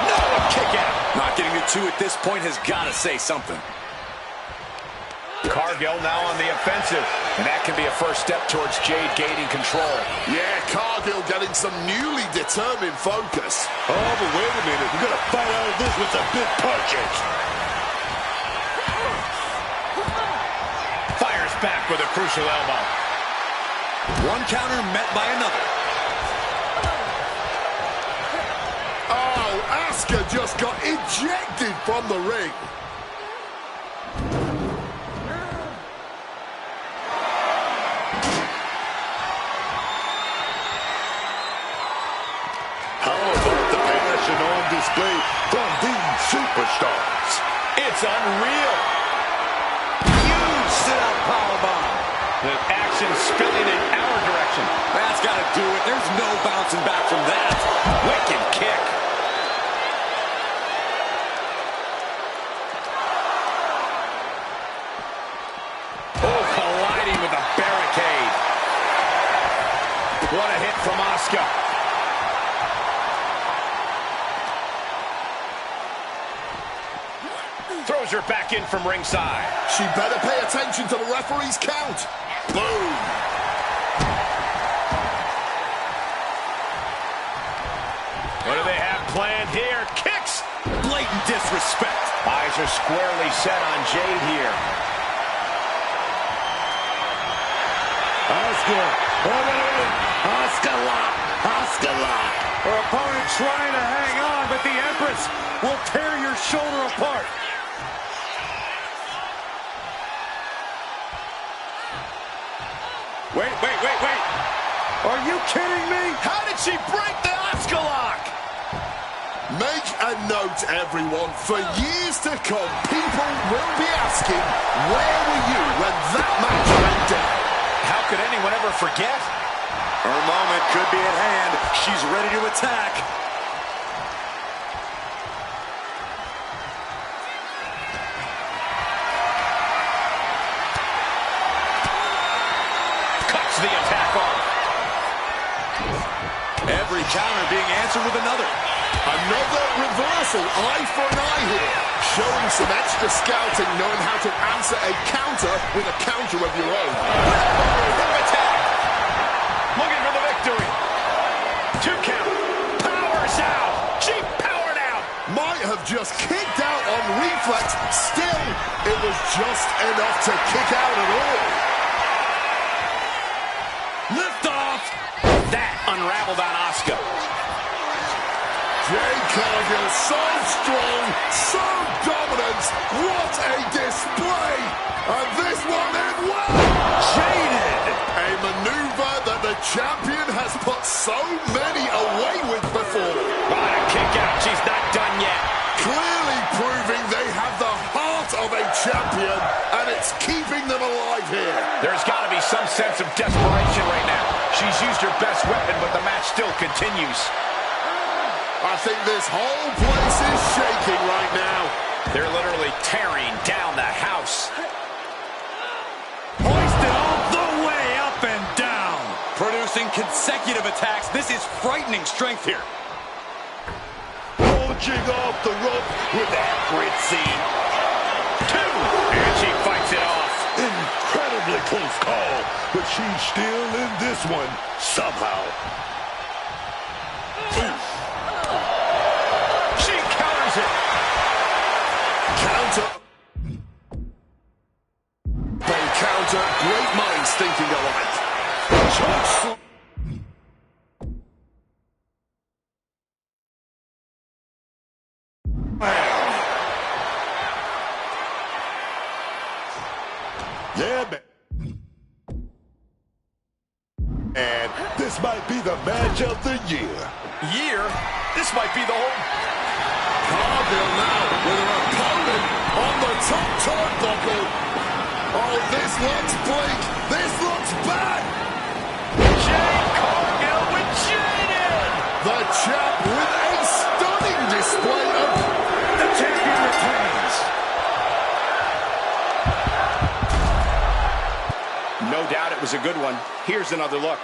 No, a kick out. Not getting to 2 at this point has got to say something. Cargill now on the offensive. And that can be a first step towards Jade gaining control. Yeah, Cargill getting some newly determined focus. Oh, but wait a minute. We're going to fight out of this with some big punches. Fires back with a crucial elbow. One counter met by another. Oh, Asuka just got ejected from the ring. How about the passion on display from these superstars? It's unreal. Huge sit-out powerbomb. The action spilling in our direction. That's got to do it. There's no bouncing back from that. Wicked kick. Oh, colliding with a barricade. What a hit from Asuka. Throws her back in from ringside. She better pay attention to the referee's count. Boom. What do they have planned here? Kicks! Blatant disrespect. Eyes are squarely set on Jade here. Asuka. Asuka lock. Asuka lock. Her opponent trying to hang on, but the Empress will tear your shoulder apart. Wait. Are you kidding me? How did she break the Asuka lock? Make a note, everyone. For years to come, people will be asking, where were you when that match went down? How could anyone ever forget? Her moment could be at hand. She's ready to attack. Cuts the attack off. Every counter being answered with another. Another reversal, eye for an eye here. Showing some extra scouting, knowing how to answer a counter with a counter of your own. Attack. Looking for the victory. 2 count. Powers out. She powered out. Might have just kicked out on reflex. Still, it was just enough to kick out at all. Lift off. That unraveled on Asuka. Jade Cargill, so strong, so dominant. What a display. And this one in well. Jaded. A maneuver that the champion has put so many away with before. What a kick out. She's not done yet. Clearly proving they have the heart of a champion, and it's keeping them alive here. There's got to be some sense of desperation right now. She's used her best weapon, but the match still continues. I think this whole place is shaking right now. They're literally tearing down the house. Hoisted all the way up and down. Producing consecutive attacks. This is frightening strength here. Launching off the rope with accuracy. 2. And she fights it off. Incredibly close call, but she's still in this one somehow. She counters it. Counter. They counter. Great minds thinking alike. Choke. Yeah, man. And this might be the match of the year. This might be the whole... Cargill now with her opponent on the top turnbuckle. Oh, this looks bleak. This looks bad. Jade Cargill with Jaded. The champ with a stunning display of... The champion retains. No doubt it was a good one. Here's another look.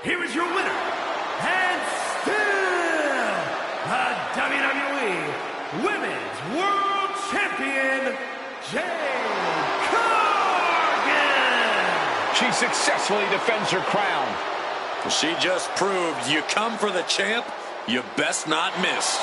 here is your winner, and still the WWE Women's World Champion, Jade Cargill. She successfully defends her crown. She just proved you come for the champ, you best not miss.